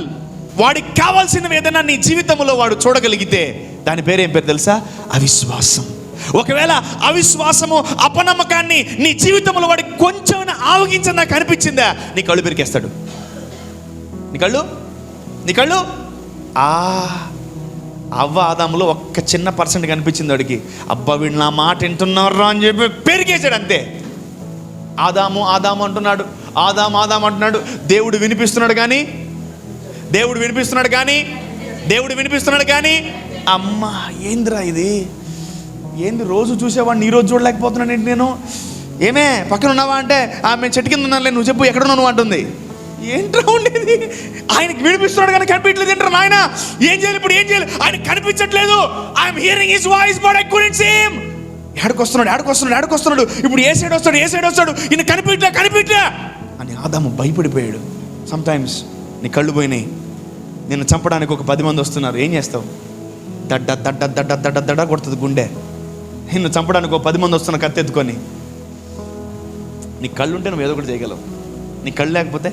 వాడికి కావాల్సినవి ఏదైనా నీ జీవితంలో వాడు చూడగలిగితే దాని పేరేం పేరు తెలుసా? అవిశ్వాసం. ఒకవేళ అవిశ్వాసము, అపనమ్మకాన్ని నీ జీవితంలో వాడికి కొంచెం ఆవగించని నాకు అనిపించిందా, నీ కళ్ళు పెరికేస్తాడు. నీ కళ్ళు అవ్వ ఆదాములో ఒక్క చిన్న % కనిపించింది వాడికి. అబ్బా వీడు నా మాట వింటున్నారా అని చెప్పి పెరిగేసాడు అంతే. ఆదాము అంటున్నాడు. దేవుడు వినిపిస్తున్నాడు కానీ అమ్మ ఏంద్రా ఇది? ఏంది రోజు చూసేవాడిని ఈ రోజు చూడలేకపోతున్నాను ఏంటి నేను? ఏమే పక్కన ఉన్నావా అంటే మేము చెట్టు కింద ఉన్నానులే, నువ్వు చెప్పు ఎక్కడున్నావు నువ్వు అంటుంది. ఏంట్రా ఉండేది? ఆయనకి వినిపిస్తున్నాడు కానీ కనిపించలేదు ఏంట్రా నాయన? ఏం చేయాలి ఇప్పుడు? ఆయన కనిపించట్లేదు. I'm hearing his voice but I couldn't see him. ఏడకొస్తున్నాడు, ఇప్పుడు ఏ సైడ్ వస్తాడు, ఈయన కనిపించలే అని ఆదాము భయపడిపోయాడు. సమ్టైమ్స్ నీ కళ్ళు పోయినాయి, నిన్ను చంపడానికి ఒక 10 మంది వస్తున్నారు, ఏం చేస్తావు? దడ్డ కొడుతుంది గుండె. నిన్ను చంపడానికి ఒక 10 మంది వస్తున్న కత్తెత్తుకొని. నీ కళ్ళు ఉంటే నువ్వు ఏదో ఒకటి చేయగలవు, నీ కళ్ళు లేకపోతే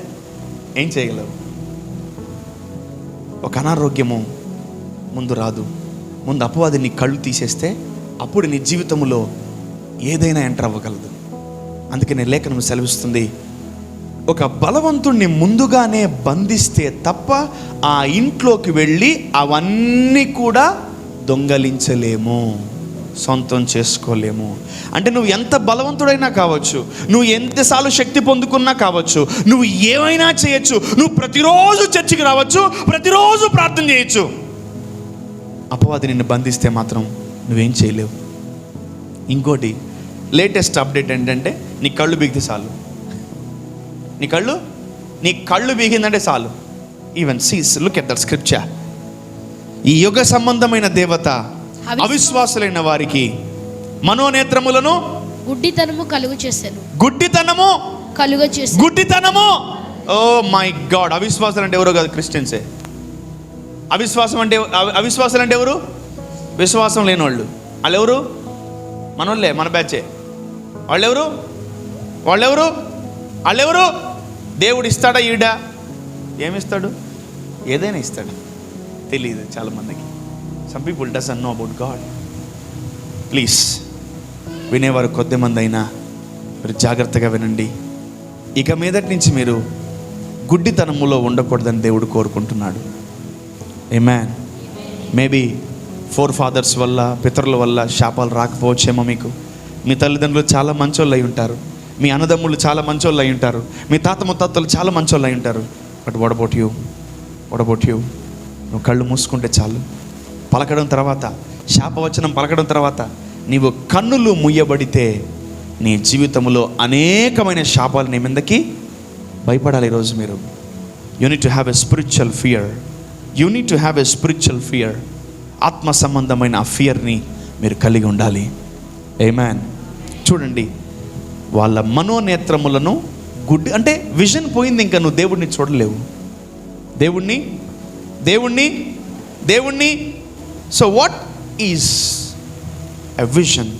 ఏం చేయగలవు? ఒక అనారోగ్యము ముందు రాదు, ముందు అపవాది నీ కళ్ళు తీసేస్తే అప్పుడు నీ జీవితంలో ఏదైనా ఎంటర్ అవ్వగలదు. అందుకని లేఖనం సెలవిస్తుంది, ఒక బలవంతుణ్ణి ముందుగానే బంధిస్తే తప్ప ఆ ఇంట్లోకి వెళ్ళి అవన్నీ కూడా దొంగలించలేము, సొంతం చేసుకోలేము. అంటే నువ్వు ఎంత బలవంతుడైనా కావచ్చు, నువ్వు ఎంతసార్లు శక్తి పొందుకున్నా కావచ్చు, నువ్వు ఏమైనా చేయొచ్చు, నువ్వు ప్రతిరోజు చర్చికి రావచ్చు, ప్రతిరోజు ప్రార్థన చేయొచ్చు, అపవాది నిన్ను బంధిస్తే మాత్రం నువ్వేం చేయలేవు. ఇంకోటి లేటెస్ట్ అప్డేట్ ఏంటంటే, నీ కళ్ళు బిగితే చాలు, నీ కళ్ళు బిగిందంటే చాలు. Even sees look at that scripture. ఈ యుగ సంబంధమైన దేవత అవిశ్వాసులైన వారికి మనోనేత్రములను గుడ్డితనము కలుగు చేశాను. గుడ్డితనము. Oh my God. అవిశ్వాసులు అంటే ఎవరో కాదు, క్రిస్టియన్సే. అవిశ్వాసులు అంటే ఎవరు? విశ్వాసం లేని వాళ్ళు. వాళ్ళు ఎవరు? మనోళ్ళే, మన బ్యాచే. వాళ్ళెవరు? దేవుడు ఇస్తాడా ఈడా? ఏమిస్తాడు? ఏదైనా ఇస్తాడు. తెలియదు చాలామందికి. Some people doesn't know about God. Please, వినేవారు కొద్దిమంది అయినా మీరు జాగ్రత్తగా వినండి. ఇక మీదటి నుంచి మీరు గుడ్డితనములో ఉండకూడదని దేవుడు కోరుకుంటున్నాడు. ఆమేన్. మేబీ ఫోర్ ఫాదర్స్ వల్ల, పితరుల వల్ల శాపాలు రాకపోవచ్చేమో మీకు. మీ తల్లిదండ్రులు చాలా మంచోళ్ళు అయి ఉంటారు, మీ అన్నదమ్ములు చాలా మంచోళ్ళు అయి ఉంటారు, మీ తాత ముత్తాతలు చాలా మంచోళ్ళు అయి ఉంటారు. But what about you? నువ్వు కళ్ళు మూసుకుంటే చాలు. పలకడం తర్వాత, శాపవచనం పలకడం తర్వాత, నీవు కన్నులు ముయ్యబడితే నీ జీవితంలో అనేకమైన శాపాలు నీ మీదకి భయపడాలి. ఈరోజు మీరు you need to have a spiritual fear. ఆత్మ సంబంధమైన ఆ ఫియర్ని మీరు కలిగి ఉండాలి. ఆమేన్. చూడండి, వాళ్ళ మనోనేత్రములను అంటే విజన్ పోయింది. ఇంకా నువ్వు దేవుడిని చూడలేవు. దేవుణ్ణి. So what is a vision?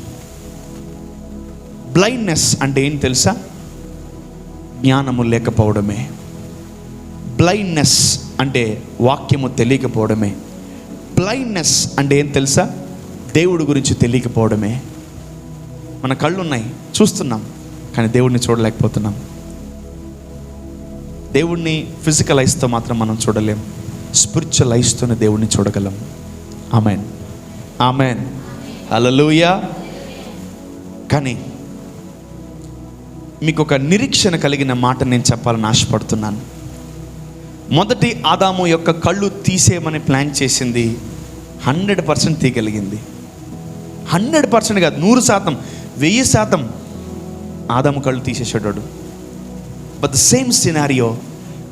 Blindness అంటే ఏం తెలుసా? జ్ఞానము లేకపోవడమే. బ్లైండ్నెస్ అంటే వాక్యము తెలియకపోవడమే. బ్లైండ్నెస్ అంటే ఏం తెలుసా? దేవుడి గురించి తెలియకపోవడమే. మన కళ్ళు ఉన్నాయి, చూస్తున్నాం, కానీ దేవుడిని చూడలేకపోతున్నాం. దేవుడిని ఫిజికల్ ఐస్తో మాత్రం మనం చూడలేం, స్పిరిచువల్ ఐస్తోనే దేవుడిని చూడగలం. ఆమెన్. హల్లెలూయా. కానీ మీకు ఒక నిరీక్షణ కలిగిన మాట నేను చెప్పాలని ఆశపడుతున్నాను. మొదటి ఆదాము యొక్క కళ్ళు తీసేయమని ప్లాన్ చేసింది 100% తీయగలిగింది. 100% కాదు, 100%, 1000% ఆదాము కళ్ళు తీసేసాడు. బట్ ద సేమ్ సినారియో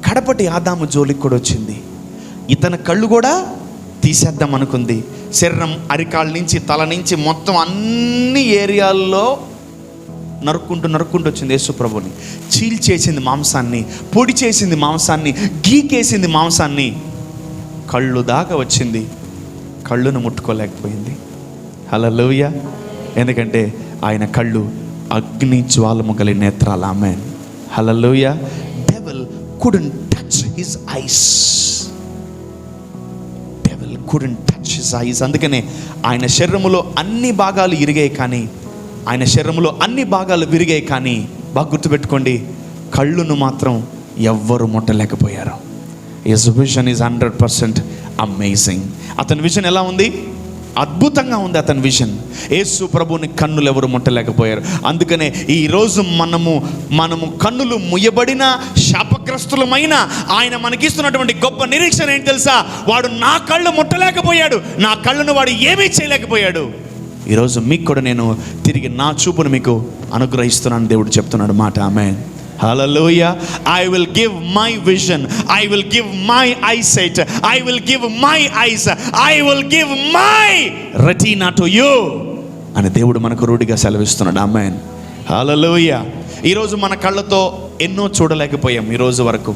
కడపటి ఆదాము జోలికి కూడా వచ్చింది. ఇతని కళ్ళు కూడా తీసేద్దాం అనుకుంది. శరీరం అరికాళ్ళ నుంచి, తల నుంచి మొత్తం అన్ని ఏరియాల్లో నరుక్కుంటూ వచ్చింది. యేసు ప్రభుని చీల్చేసింది మాంసాన్ని, పొడి చేసింది మాంసాన్ని, గీకేసింది మాంసాన్ని. కళ్ళు దాకా వచ్చింది, కళ్ళును ముట్టుకోలేకపోయింది. హల్లెలూయా. ఎందుకంటే ఆయన కళ్ళు అగ్ని జ్వాలము గల నేత్రాలు. Amen. Hallelujah. Devil couldn't touch his eyes. అందుకనే ఆయన శరీరములో అన్ని భాగాలు ఇరిగాయి, కానీ ఆయన శరీరంలో అన్ని భాగాలు విరిగాయి, కానీ బాగా గుర్తుపెట్టుకోండి, కళ్ళును మాత్రం ఎవ్వరు ముట్టలేకపోయారు. His vision is 100% amazing. అతని విజన్ ఎలా ఉంది? అద్భుతంగా ఉంది అతని విజన్. యేసు ప్రభుని కన్నులు ఎవరు ముట్టలేకపోయారు. అందుకనే ఈరోజు మనము కన్నులు ముయ్యబడిన శాపగ్రస్తులమైన ఆయన మనకిస్తున్నటువంటి గొప్ప నిరీక్షణ ఏంటి తెలుసా? వాడు నా కళ్ళు ముట్టలేకపోయాడు, నా కళ్ళను వాడు ఏమీ చేయలేకపోయాడు. ఈరోజు మీకు కూడా నేను తిరిగి నా చూపును మీకు అనుగ్రహిస్తున్నాను దేవుడు చెప్తున్నాడు మాట. ఆమేన్. Hallelujah. I will give my vision. I will give my eyesight. I will give my eyes. I will give my retina to you. అని దేవుడు మనకు రూఢిగా సెలవిస్తున్నాడు. ఆమేన్, హల్లెలూయా. ఈరోజు మన కళ్ళతో ఎన్నో చూడలేకపోయాం. ఈరోజు వరకు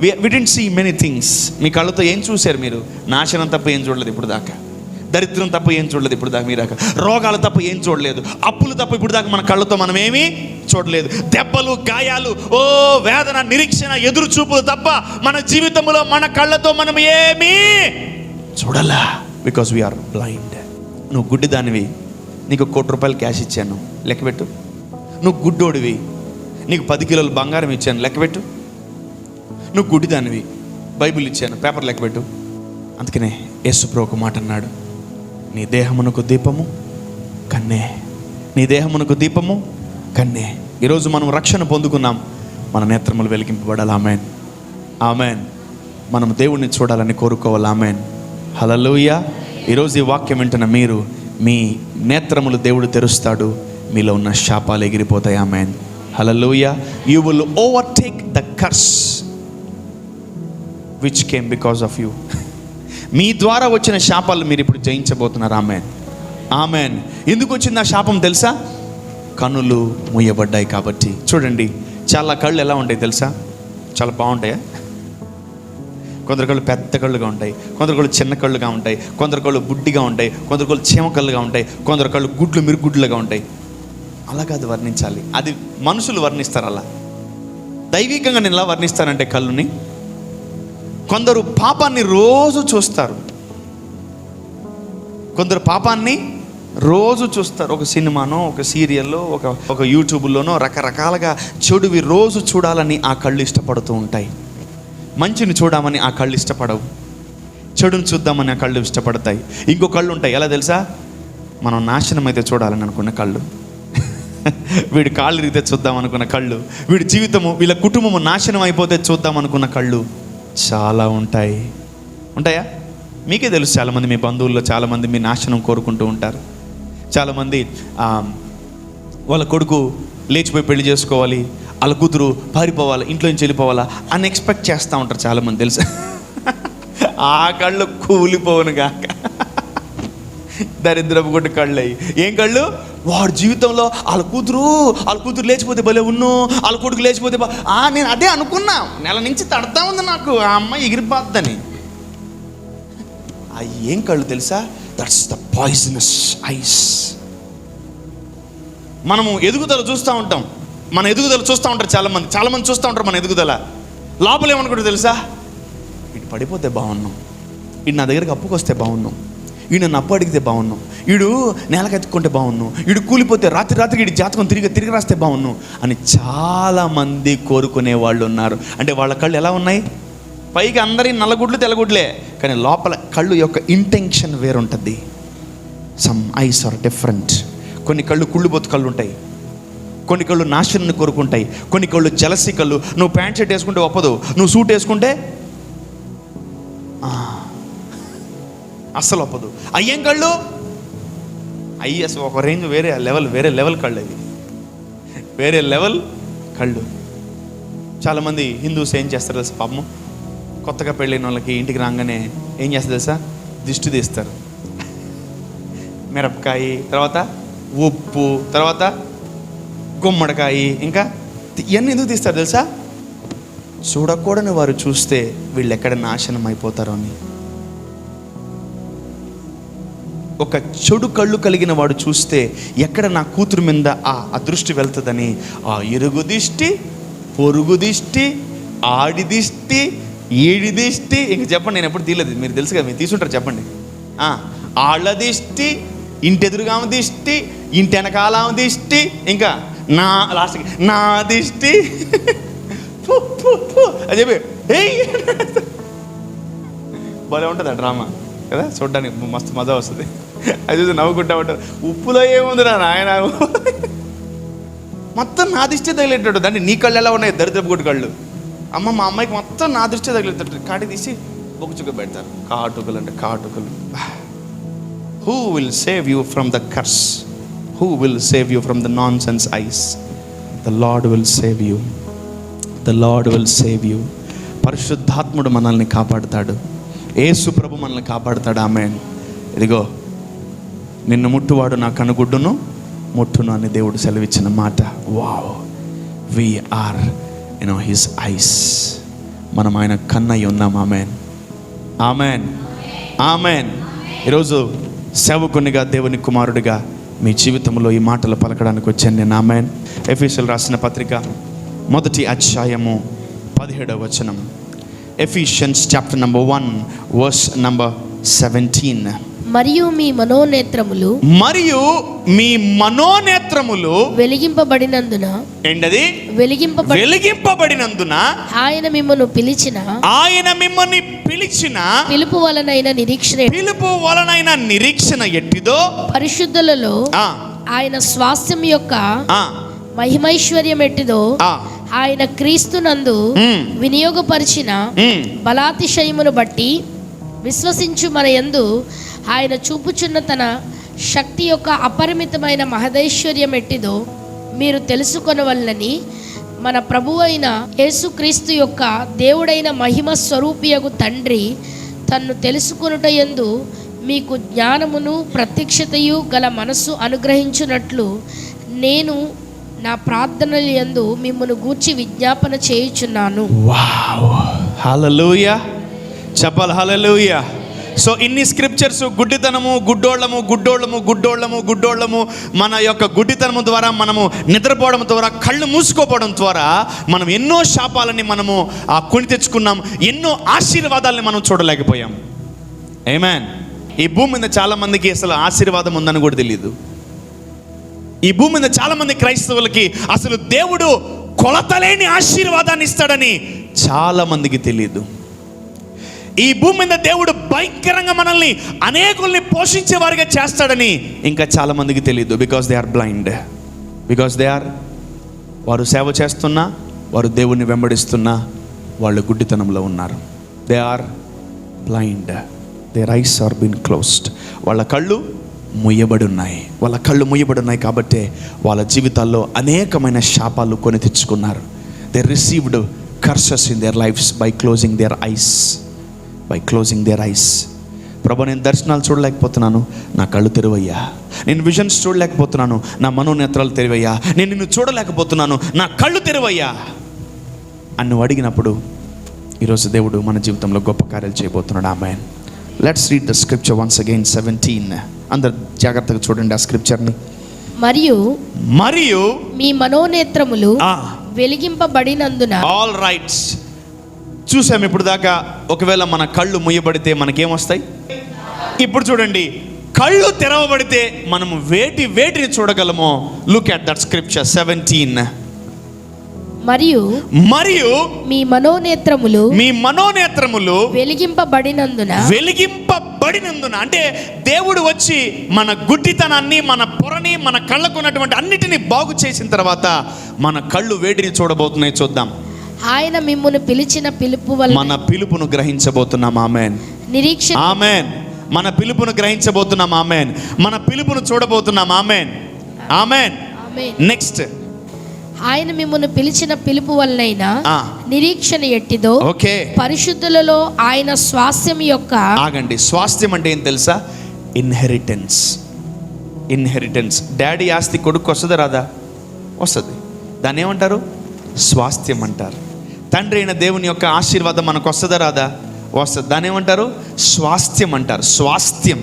వి డిడ్ంట్ సీ మెనీ థింగ్స్. మీ కళ్ళతో ఏం చూశారు మీరు? నాశనం తప్ప ఏం చూడలేదు ఇప్పుడు దాకా. దరిద్రం తప్ప ఏం చూడలేదు ఇప్పుడు దాకా. మీరు రోగాలు తప్ప ఏం చూడలేదు. అప్పులు తప్ప ఇప్పుడు దాకా మన కళ్ళతో మనం ఏమీ చూడలేదు. దెబ్బలు, గాయాలు, వేదన, నిరీక్షణ, ఎదురు చూపులు తప్ప మన జీవితంలో మన కళ్ళతో మనం ఏమీ చూడలా. Because we are blind. నువ్వు గుడ్డిదానివి, నీకు 1 కోటి రూపాయలు క్యాష్ ఇచ్చాను, లెక్కపెట్టు. నువ్వు గుడ్డోడివి, నీకు 10 కిలోలు బంగారం ఇచ్చాను, లెక్కపెట్టు. నువ్వు గుడ్డిదానివి, బైబిల్ ఇచ్చాను, పేపర్ లెక్కపెట్టు. అందుకనే యేసు ప్రభు ఒక మాట అన్నాడు, నీ దేహమునకు దీపము కన్నే, నీ దేహమునకు దీపము కన్నే. ఈరోజు మనం రక్షణ పొందుకున్నాం, మన నేత్రములు వెలిగింపబడాలి. ఆమేన్, ఆమేన్. మనం దేవుణ్ణి చూడాలని కోరుకోవాలి. ఆమేన్, హల్లెలూయా. ఈరోజు ఈ వాక్యం వింటున్న మీరు, మీ నేత్రములు దేవుడు తెరుస్తాడు, మీలో ఉన్న శాపాలు ఎగిరిపోతాయి. Amen, hallelujah. You will overtake the curse which came because of you. మీ ద్వారా వచ్చిన శాపాలు మీరు ఇప్పుడు జయించబోతున్నారు. ఆమేన్, ఆమేన్. ఎందుకు వచ్చింది ఆ శాపం తెలుసా? కన్నులు మూయబడ్డాయి కాబట్టి. చూడండి, చాలా కళ్ళు ఎలా ఉంటాయి తెలుసా? చాలా బాగుంటాయా? కొందరు కళ్ళు పెద్ద కళ్ళుగా ఉంటాయి, కొందరు కళ్ళు చిన్న కళ్ళుగా ఉంటాయి, కొందరు కళ్ళు బుడ్డిగా ఉంటాయి, కొందరు కళ్ళు చీమ కళ్ళుగా ఉంటాయి, కొందరు కళ్ళు గుడ్లు మిరుగుడ్లుగా ఉంటాయి. అలా కాదు వర్ణించాలి, అది మనుషులు వర్ణిస్తారు. అలా దైవికంగా నేను ఎలా వర్ణిస్తానంటే, కళ్ళుని కొందరు పాపాన్ని రోజు చూస్తారు, కొందరు పాపాన్ని రోజు చూస్తారు. ఒక సినిమానో, ఒక సీరియల్లో, ఒక యూట్యూబ్లోనో రకరకాలుగా చెడువి రోజు చూడాలని ఆ కళ్ళు ఇష్టపడుతూ ఉంటాయి. మంచిని చూడమని ఆ కళ్ళు ఇష్టపడవు, చెడుని చూద్దామని ఆ కళ్ళు ఇష్టపడతాయి. ఇంకో కళ్ళు ఉంటాయి, ఎలా తెలుసా? మనం నాశనం అయితే చూడాలని అనుకున్న కళ్ళు, వీడి కాళ్ళు ఇరిగితే చూద్దాం అనుకున్న కళ్ళు, వీడి జీవితము, వీళ్ళ కుటుంబము నాశనం అయిపోతే చూద్దాం అనుకున్న కళ్ళు చాలా ఉంటాయి. ఉంటాయా? మీకే తెలుసు, చాలామంది మీ బంధువుల్లో చాలామంది మీ నాశనం కోరుకుంటూ ఉంటారు. చాలామంది వాళ్ళ కొడుకు లేచిపోయి పెళ్లి చేసుకోవాలి, వాళ్ళ కూతురు పారిపోవాలి, ఇంట్లో నుంచి వెళ్ళిపోవాలా అని ఎక్స్పెక్ట్ చేస్తూ ఉంటారు చాలామంది, తెలుసా? ఆ కళ్ళు కూలిపోవును గాక, దరిద్రపు కొట్టు కళ్ళు అయ్యి. ఏం కళ్ళు? వాడు జీవితంలో వాళ్ళ కూతురు లేచిపోతే భలే ఉన్ను, వాళ్ళ కొడుకు లేచిపోతే నేను అదే అనుకున్నా, నెల నుంచి తడతా ఉంది నాకు ఆ అమ్మాయి ఎగిరిపోద్దని. ఆ ఏం కళ్ళు తెలుసా? That's the poisonous ice. మనము ఎదుగుదల చూస్తూ ఉంటాం, మన ఎదుగుదల చూస్తూ ఉంటారు చాలామంది చూస్తూ ఉంటారు మన ఎదుగుదల. లోపల ఏమనుకుంటారు తెలుసా? వీడు పడిపోతే బాగున్నాం, వీడు నా దగ్గరికి అప్పుకు వస్తే బాగున్నాం, వీడు నన్ను అప్పు అడిగితే బాగున్నాం, వీడు నేలకెత్తుకుంటే బాగున్నాం, వీడు కూలిపోతే రాత్రికి వీడి జాతకం తిరిగి రాస్తే బాగున్నాం అని చాలామంది కోరుకునే వాళ్ళు ఉన్నారు. అంటే వాళ్ళ కళ్ళు ఎలా ఉన్నాయి? పైకి అందరి నల్లగుడ్లు తెల్లగుడ్లే, కానీ లోపల కళ్ళు యొక్క ఇంటెన్షన్ వేరుంటుంది. Some eyes are different. కొన్ని కళ్ళు కుళ్ళుబోతు కళ్ళు ఉంటాయి, కొన్ని కళ్ళు నాశనాన్ని కోరుకుంటాయి, కొన్ని కళ్ళు జలసి కళ్ళు. నువ్వు ప్యాంట్ షర్ట్ వేసుకుంటే ఒప్పదు, నువ్వు సూట్ వేసుకుంటే అస్సలు ఒప్పదు. అయ్యేం కళ్ళు? అయ్యి అసలు ఒక రేంజ్, వేరే లెవెల్ కళ్ళు అవి, వేరే లెవెల్ కళ్ళు. చాలామంది హిందూస్ ఏం చేస్తారు తెలుసా? పాపము కొత్తగా పెళ్ళైన వాళ్ళకి ఇంటికి రాగానే ఏం చేస్తారు తెలుసా? దిష్టి తీస్తారు. మిరపకాయ, తర్వాత ఉప్పు, తర్వాత గుమ్మడికాయ, ఇంకా ఇవన్నీ ఎందుకు తీస్తారు తెలుసా? చూడకూడని వారు చూస్తే వీళ్ళు ఎక్కడ నాశనం అయిపోతారో అని. ఒక చెడు కళ్ళు కలిగిన వాడు చూస్తే ఎక్కడ నా కూతురు మీద ఆ దృష్టి వెళ్తుందని ఆ ఇరుగు దిష్టి, పొరుగు దిష్టి, ఆడి దిష్టి, ఈడి దిష్టి, ఇంక చెప్పండి, నేను ఎప్పుడు తీయలేదు, మీరు తెలుసు కదా, మీరు తీసుంటారు, చెప్పండి. ఆళ్ళ దిష్టి, ఇంటి ఎదురుగామ దిష్టి, ఇంటి వెనకాల దిష్టి, ఇంకా నా లాస్ట్కి నా దిష్టి అని చెప్పి భలే ఉంటుంది ఆ డ్రామా కదా, చూడడానికి మస్తు మజా వస్తుంది. అది చూసి నవ్వుకుంటా ఉంటారు. ఉప్పులో ఏముందిరా నాయన, మొత్తం నా దిష్టి తగిలేటాడు. దాన్ని నీ కళ్ళు ఎలా ఉన్నాయి? దరిద్రపు కొట్టు కళ్ళు. అమ్మ మా అమ్మాయికి మొత్తం నా దృష్టి తగిలేటాడు. కాటి తీసి ఒక చుక్క పెడతారు. కాటుకలు అంటే కాటుకలు. Who will save you from the curse? Who will save you from the nonsense eyes? The Lord will save you. The Lord will save you. పరిశుద్ధాత్ముడు మనల్ని కాపాడుతాడు. యేసు ప్రభు మనల్ని కాపాడుతాడు. ఆమేన్. ఇదిగో నిన్ను ముట్టువాడు నా కనుగుడ్డును ముట్టును అని దేవుడు సెలవిచ్చిన మాట. Wow, we are his eyes. మనం ఆయన కన్నయ్య ఉన్నాం. Amen, amen, amen. ఈరోజు సేవకునిగా, దేవుని కుమారుడిగా మీ జీవితంలో ఈ మాటలు పలకడానికి వచ్చాను నేను. ఆమెన్. ఎఫెసీయులు రాసిన పత్రిక 1వ అధ్యాయము 17వ వచనం. Ephesians chapter number 1 verse number 17. మరియు మీ మనోనేత్రములు వెలిగింపబడినందున, ఏంటది? వెలిగింపబడినందున ఆయన మిమ్మల్ని పిలిచిన పిలుపు వలనైన నిరీక్షణ ఎట్టిదో పరిశుద్ధులలో ఆయన స్వాస్థ్యం యొక్క మహిమైశ్వర్యం ఎట్టిదో ఆయన క్రీస్తునందు వినియోగపరిచిన బలాతిశయమును బట్టి విశ్వసించు మన యందు ఆయన చూపుచున్న తన శక్తి యొక్క అపరిమితమైన మహదైశ్వర్యం ఎట్టిదో మీరు తెలుసుకొనవలనని మన ప్రభువు అయిన యేసుక్రీస్తు యొక్క దేవుడైన మహిమ స్వరూపియగు తండ్రి తన్ను తెలుసుకొనుట యందు మీకు జ్ఞానమును ప్రత్యక్షతయు గల మనస్సు అనుగ్రహించున్నట్లు నేను నా ప్రార్థనల యందు మిమ్మల్ని గూర్చి విజ్ఞాపన చేయుచున్నాను. వావ్, హల్లెలూయా, చెప్పాలి హల్లెలూయా. సో ఇన్ని స్క్రిప్చర్స్, గుడ్డోళ్ళము మన యొక్క గుడ్డితనము ద్వారా, మనము నిద్రపోవడం ద్వారా, కళ్ళు మూసుకోపోవడం ద్వారా మనం ఎన్నో శాపాలని మనము కొని తెచ్చుకున్నాం. ఎన్నో ఆశీర్వాదాలని మనం చూడలేకపోయాం. ఆమేన్. ఈ భూమి మీద చాలా మందికి అసలు ఆశీర్వాదం ఉందని కూడా తెలియదు. ఈ భూమి మీద చాలా మంది క్రైస్తవులకి అసలు దేవుడు కొలతలేని ఆశీర్వాదాన్ని ఇస్తాడని చాలా మందికి తెలియదు. ఈ భూమి మీద దేవుడు భయంకరంగా మనల్ని అనేకుల్ని పోషించే వారిగా చేస్తాడని ఇంకా చాలా మందికి తెలియదు. Because they are blind. వారు సేవ చేస్తున్నా, వారు దేవుణ్ణి వెంబడిస్తున్నా, వాళ్ళు గుడ్డితనంలో ఉన్నారు. They are blind. Their eyes are been closed. వాళ్ళ కళ్ళు ముయ్యబడి ఉన్నాయి కాబట్టి వాళ్ళ జీవితాల్లో అనేకమైన శాపాలు కొని తెచ్చుకున్నారు. They received curses in their lives by closing their eyes. ప్రభు, నేను దర్శనాలు చూడలేకపోతున్నాను, నా కళ్ళు తెరువయ్యా. నేను విజన్స్ చూడలేకపోతున్నాను, నా మనోనేత్రాలు తెరువయ్యా. నేను నిన్ను చూడలేకపోతున్నాను, నా కళ్ళు తెరువయ్యా అని నువ్వు అడిగినప్పుడు ఈరోజు దేవుడు మన జీవితంలో గొప్ప కార్యాలు చేయబోతున్నాడు. Amen. Let's read the scripture once again. 17. అందరు జాగ్రత్తగా చూడండి ఆ స్క్రిప్చర్ని. మరియు మీ మనోనేత్రములు వెలిగింపబడినందున. ఆల్ రైట్, చూసాం ఇప్పుడు దాకా. ఒకవేళ మన కళ్ళు ముయ్యబడితే మనకేమొస్తాయి? ఇప్పుడు చూడండి, కళ్ళు తెరవబడితే మనము వేటిని చూడగలమో. Look at that scripture 17. మరియు మీ మనోనేత్రములు వెలిగింపబడినందున అంటే దేవుడు వచ్చి మన గుడ్డితనాన్ని, మన పొరని, మన కళ్ళకు ఉన్నటువంటి అన్నిటినీ బాగు చేసిన తర్వాత మన కళ్ళు వేటిని చూడబోతున్నాయి చూద్దాం. ఆయన మిమ్మును పిలిచిన పిలుపు వల్ల మన పిలుపును గ్రహించబోతున్నాం. ఆమేన్. నిరీక్షణ. ఆమేన్. మన పిలుపును గ్రహించబోతున్నాం. ఆమేన్. మన పిలుపును చూడబోతున్నాం. ఆమేన్, ఆమేన్. నెక్స్ట్, ఆయన మిమ్మును పిలిచిన పిలుపు వలనైనా నిరీక్షణ ఎట్టిదో ఓకే పరిశుద్ధులలో ఆయన స్వాస్థ్యం యొక్క. ఆగండి, స్వాస్థ్యం అంటే ఏం తెలుసా? ఇన్హెరిటెన్స్. డాడీ ఆస్తి కొడుకు వస్తుందా రాదా? వస్తుంది. దాన్ని ఏమంటారు? స్వాస్థ్యం అంటారు. తండ్రి అయిన దేవుని యొక్క ఆశీర్వాదం మనకు వస్తుందా రాదా? వస్తుంది. దాన్ని ఏమంటారు? స్వాస్థ్యం అంటారు. స్వాస్థ్యం.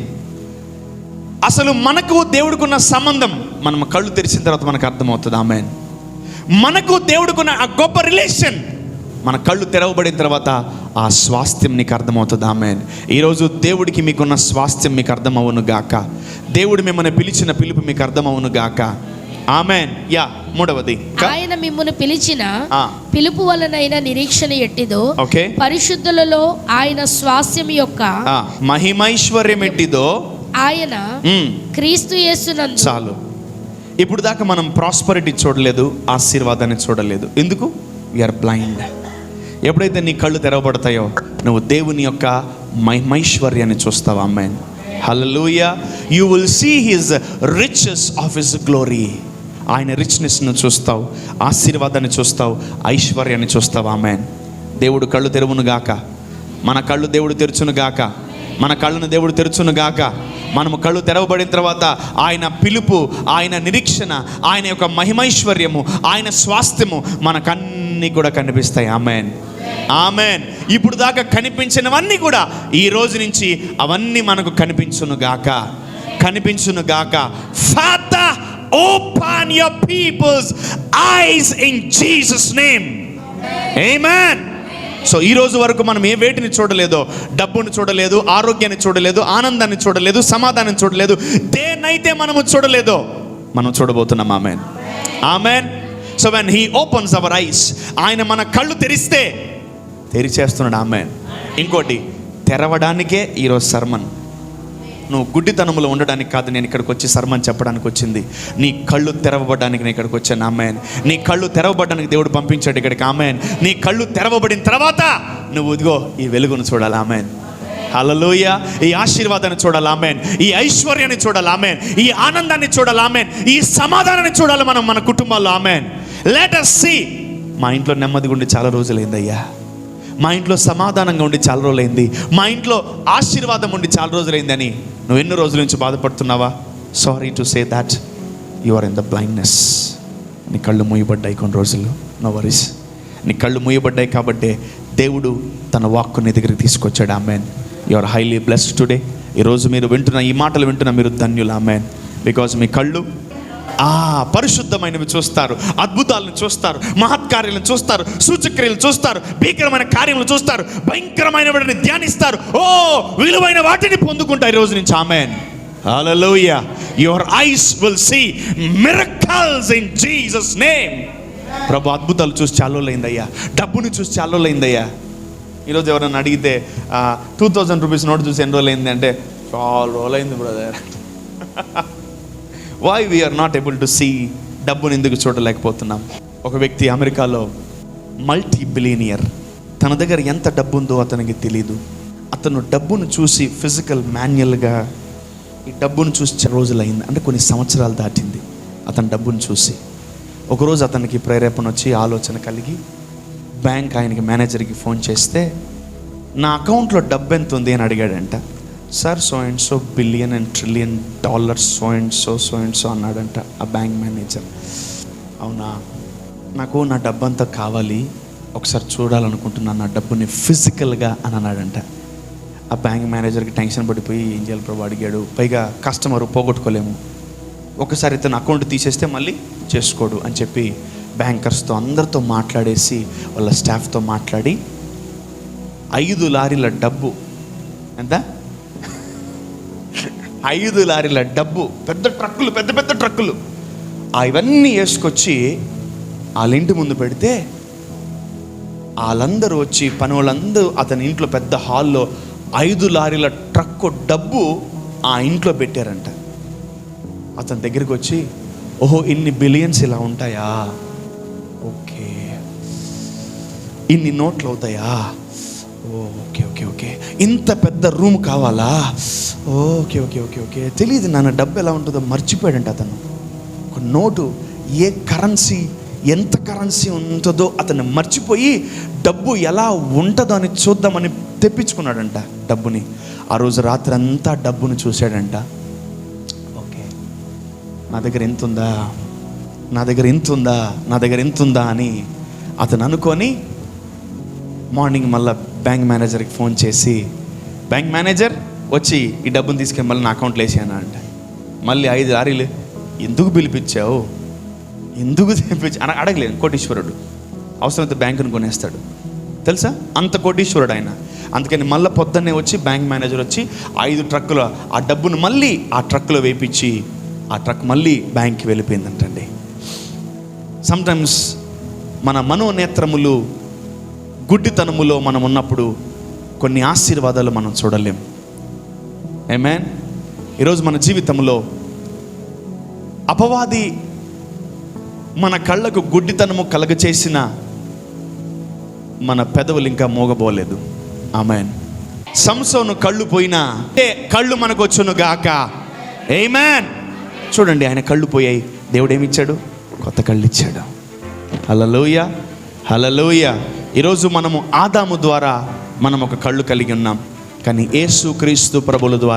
అసలు మనకు దేవుడికున్న సంబంధం మనం కళ్ళు తెరిచిన తర్వాత మనకు అర్థమవుతుంది. ఆమేన్. మనకు దేవుడికున్న ఆ గొప్ప రిలేషన్ మన కళ్ళు తెరవబడిన తర్వాత ఆ స్వాస్థ్యం నీకు అర్థమవుతుంది. ఆమేన్. ఈరోజు దేవుడికి మీకున్న స్వాస్థ్యం మీకు అర్థమవును గాక. దేవుడు మిమ్మల్ని పిలిచిన పిలుపు మీకు అర్థమవును గాక. ఆమేన్. యా, మూడవది, ఆయన మిమ్మును పిలిచిన పిలుపు వలనైన నిరీక్షణ ఎట్టిదో ఓకే పరిశుద్ధులలో ఆయన స్వాస్థ్యం యొక్క మహిమైశ్వర్యం ఎట్టిదో ఆయన క్రీస్తు యేసునందు. చాలు. ఇప్పుడు దాకా మనం ప్రాస్పరిటీ చూడలేదు, ఆశీర్వాదాన్ని చూడలేదు. ఎందుకు? We are blind. ఎప్పుడైతే నీ కళ్ళు తెరవబడతాయో నువ్వు దేవుని యొక్క మహిమైశ్వర్యాన్ని చూస్తావు. Amen. Hallelujah. You will see his riches of his glory. ఆయన రిచ్నెస్ను చూస్తావు, ఆశీర్వాదాన్ని చూస్తావు, ఐశ్వర్యాన్ని చూస్తావు. ఆమేన్. దేవుడు కళ్ళు తెరువును గాక. మన కళ్ళు దేవుడు తెరుచును గాక. మన కళ్ళను దేవుడు తెరుచును గాక. మనము కళ్ళు తెరవబడిన తర్వాత ఆయన పిలుపు, ఆయన నిరీక్షణ, ఆయన యొక్క మహిమైశ్వర్యము, ఆయన స్వాస్థ్యము మనకన్నీ కూడా కనిపిస్తాయి. ఆమేన్, ఆమేన్. ఇప్పుడు దాకా కనిపించినవన్నీ కూడా ఈ రోజు నుంచి అవన్నీ మనకు కనిపించును గాక, కనిపించును గాక. Father, open your people's eyes in Jesus name. Amen. So ఈ రోజు వరకు మనం ఏ వేటిని చూడలేదో, డబ్బుని చూడలేదు, ఆరోగ్యాన్ని చూడలేదు, ఆనందాన్ని చూడలేదు, సమాధానం చూడలేదు, దేన్నైతే మనము చూడలేదో మనం చూడబోతున్నాం. Amen, amen. So when he opens our eyes, ఆయన మన కళ్ళు తెరిచేస్తున్నాడు. ఆమేన్. ఇంకోటి, తెరవడానికే ఈరోజు సర్మన్. నువ్వు గుడ్డితనములో ఉండడానికి కాదు నేను ఇక్కడికి వచ్చి సర్మన్ చెప్పడానికి వచ్చింది. నీ కళ్ళు తెరవబడడానికి నేను ఇక్కడికి వచ్చాను. ఆమేన్. నీ కళ్ళు తెరవబడడానికి దేవుడు పంపించాడు ఇక్కడికి. ఆమేన్. నీ కళ్ళు తెరవబడిన తర్వాత నువ్వు ఇదిగో ఈ వెలుగును చూడాలి. ఆమేన్, హల్లెలూయా. ఈ ఆశీర్వాదాన్ని చూడాలి. ఆమేన్. ఈ ఐశ్వర్యాన్ని చూడాలి. ఆమేన్. ఈ ఆనందాన్ని చూడాలి. ఆమేన్. ఈ సమాధానాన్ని చూడాలి మనం మన కుటుంబాల్లో. ఆమేన్. Let us see. మా ఇంట్లో నెమ్మదిగా ఉండి చాలా రోజులైందయ్యా, మా ఇంట్లో సమాధానంగా ఉండి చాలా రోజులైంది, మా ఇంట్లో ఆశీర్వాదం ఉండి చాలా రోజులైంది అని నువ్వు ఎన్నో రోజుల నుంచి బాధపడుతున్నావా? Sorry to say that you are in the blindness. నీ కళ్ళు మూయబడ్డాయి కొన్ని రోజులు. No worries. నీ కళ్ళు మూయబడ్డాయి కాబట్టే దేవుడు తన వాక్కు నీ దగ్గరికి తీసుకొచ్చాడు. Amen. You are highly blessed today. ఈరోజు మీరు వింటున్న ఈ మాటలు వింటున్న మీరు ధన్యులు. ఆమేన్. బికాజ్ మీ కళ్ళు పరిశుద్ధమైనవి చూస్తారు, అద్భుతాలను చూస్తారు, మహత్కార్యాలను చూస్తారు, సూచక్రియలు చూస్తారు, భీకరమైన కార్యములు చూస్తారు, భయంకరమైన వాటిని ధ్యానిస్తారు. విలువైన వాటిని పొందుకుంటారు ఈ రోజు నుంచి. Amen, hallelujah. Your eyes will see miracles in Jesus name. ప్రభు, అద్భుతాలు చూసి చాలా రోజులైందయ్యా, డబ్బుని చూసి చాలా రోజులైందయ్యా. ఈరోజు ఎవరైనా అడిగితే 2000 రూపీస్ నోట్ చూసి ఎన్ని రోజులైంది అంటే చాలా రోజులైంది brother. Why we are not able to see? డబ్బుని ఎందుకు చూడలేకపోతున్నాం? ఒక వ్యక్తి అమెరికాలో మల్టీ బిలియనియర్, తన దగ్గర ఎంత డబ్బు ఉందో అతనికి తెలీదు. అతను డబ్బును చూసి ఫిజికల్ మాన్యువల్గా ఈ డబ్బును చూసి రోజులైంది, అంటే కొన్ని సంవత్సరాలు దాటింది అతను డబ్బును చూసి. ఒకరోజు అతనికి ప్రేరేపణ వచ్చి, ఆలోచన కలిగి బ్యాంక్ ఆయనకి మేనేజర్కి ఫోన్ చేస్తే, నా అకౌంట్లో డబ్బు ఎంత ఉంది అని అడిగాడంట. Sir so and so billion and trillion dollars so and so అన్నాడంట ఆ బ్యాంక్ మేనేజర్. అవునా, నాకు నా డబ్బంతా కావాలి, ఒకసారి చూడాలనుకుంటున్నాను నా డబ్బుని ఫిజికల్గా అని అన్నాడంట. ఆ బ్యాంక్ మేనేజర్కి టెన్షన్ పడిపోయి ఏం చేయాలి ప్రభు అడిగాడు. పైగా కస్టమర్ పోగొట్టుకోలేము, ఒకసారి ఇతను అకౌంట్ తీసేస్తే మళ్ళీ చేసుకోడు అని చెప్పి బ్యాంకర్స్తో అందరితో మాట్లాడేసి వాళ్ళ స్టాఫ్తో మాట్లాడి 5 లారీల డబ్బు, ఎంత 5 లారీల డబ్బు, పెద్ద ట్రక్కులు, పెద్ద ట్రక్కులు, ఇవన్నీ వేసుకొచ్చి వాళ్ళ ఇంటి ముందు పెడితే వాళ్ళందరూ వచ్చి పని వాళ్ళందరూ అతని ఇంట్లో పెద్ద హాల్లో 5 లారీల ట్రక్కు డబ్బు ఆ ఇంట్లో పెట్టారంట. అతని దగ్గరికి వచ్చి, ఓహో ఇన్ని బిలియన్స్ ఇలా ఉంటాయా, ఓకే ఇన్ని నోట్లు అవుతాయా, ఓకే ఓకే ఓకే ఇంత పెద్ద రూమ్ కావాలా, ఓకే ఓకే ఓకే ఓకే తెలియదు నాన్న డబ్బు ఎలా ఉంటుందో మర్చిపోయాడంట అతను. ఒక నోటు ఏ కరెన్సీ ఎంత కరెన్సీ ఉంటుందో అతను మర్చిపోయి డబ్బు ఎలా ఉంటుందో అని చూద్దామని తెప్పించుకున్నాడంట డబ్బుని. ఆ రోజు రాత్రి అంతా డబ్బును చూశాడంట. ఓకే నా దగ్గర ఎంత ఉందా, నా దగ్గర ఎంత ఉందా, నా దగ్గర ఎంత ఉందా అని అతను అనుకొని మార్నింగ్ మళ్ళీ బ్యాంక్ మేనేజర్కి ఫోన్ చేసి, బ్యాంక్ మేనేజర్ వచ్చి ఈ డబ్బును తీసుకెళ్ళి మళ్ళీ నా అకౌంట్లో వేసాను అంట. మళ్ళీ 5 లారీలు, ఎందుకు పిలిపించావు, ఎందుకు తెప్పించి అని అడగలేదు. కోటీశ్వరుడు అవసరమైతే బ్యాంకును కొనేస్తాడు తెలుసా, అంత కోటీశ్వరుడు ఆయన. అందుకని మళ్ళీ పొద్దున్నే వచ్చి బ్యాంక్ మేనేజర్ వచ్చి 5 ట్రక్కులు ఆ డబ్బును మళ్ళీ ఆ ట్రక్కులో వేయించి ఆ ట్రక్ మళ్ళీ బ్యాంక్కి వెళ్ళిపోయిందంటండి. సమ్టైమ్స్ మన మనోనేత్రములు గుడ్డితనములో మనం ఉన్నప్పుడు కొన్ని ఆశీర్వాదాలు మనం చూడలేం. ఆమేన్. ఈరోజు మన జీవితంలో అపవాది మన కళ్ళకు గుడ్డితనము కలగచేసిన మన పెదవులు ఇంకా మోగబోలేదు. ఆమేన్. సంసోను కళ్ళు పోయినా కళ్ళు మనకు వచ్చును గాక. ఆమేన్. చూడండి ఆయన కళ్ళు పోయాయి, దేవుడు ఏమిచ్చాడు, కొత్త కళ్ళు ఇచ్చాడు. హల్లెలూయా, హల్లెలూయా. ఈరోజు మనము ఆదాము ద్వారా మనం ఒక కళ్ళు కలిగి ఉన్నాం. కానీ యేసుక్రీస్తు ప్రభుల ద్వారా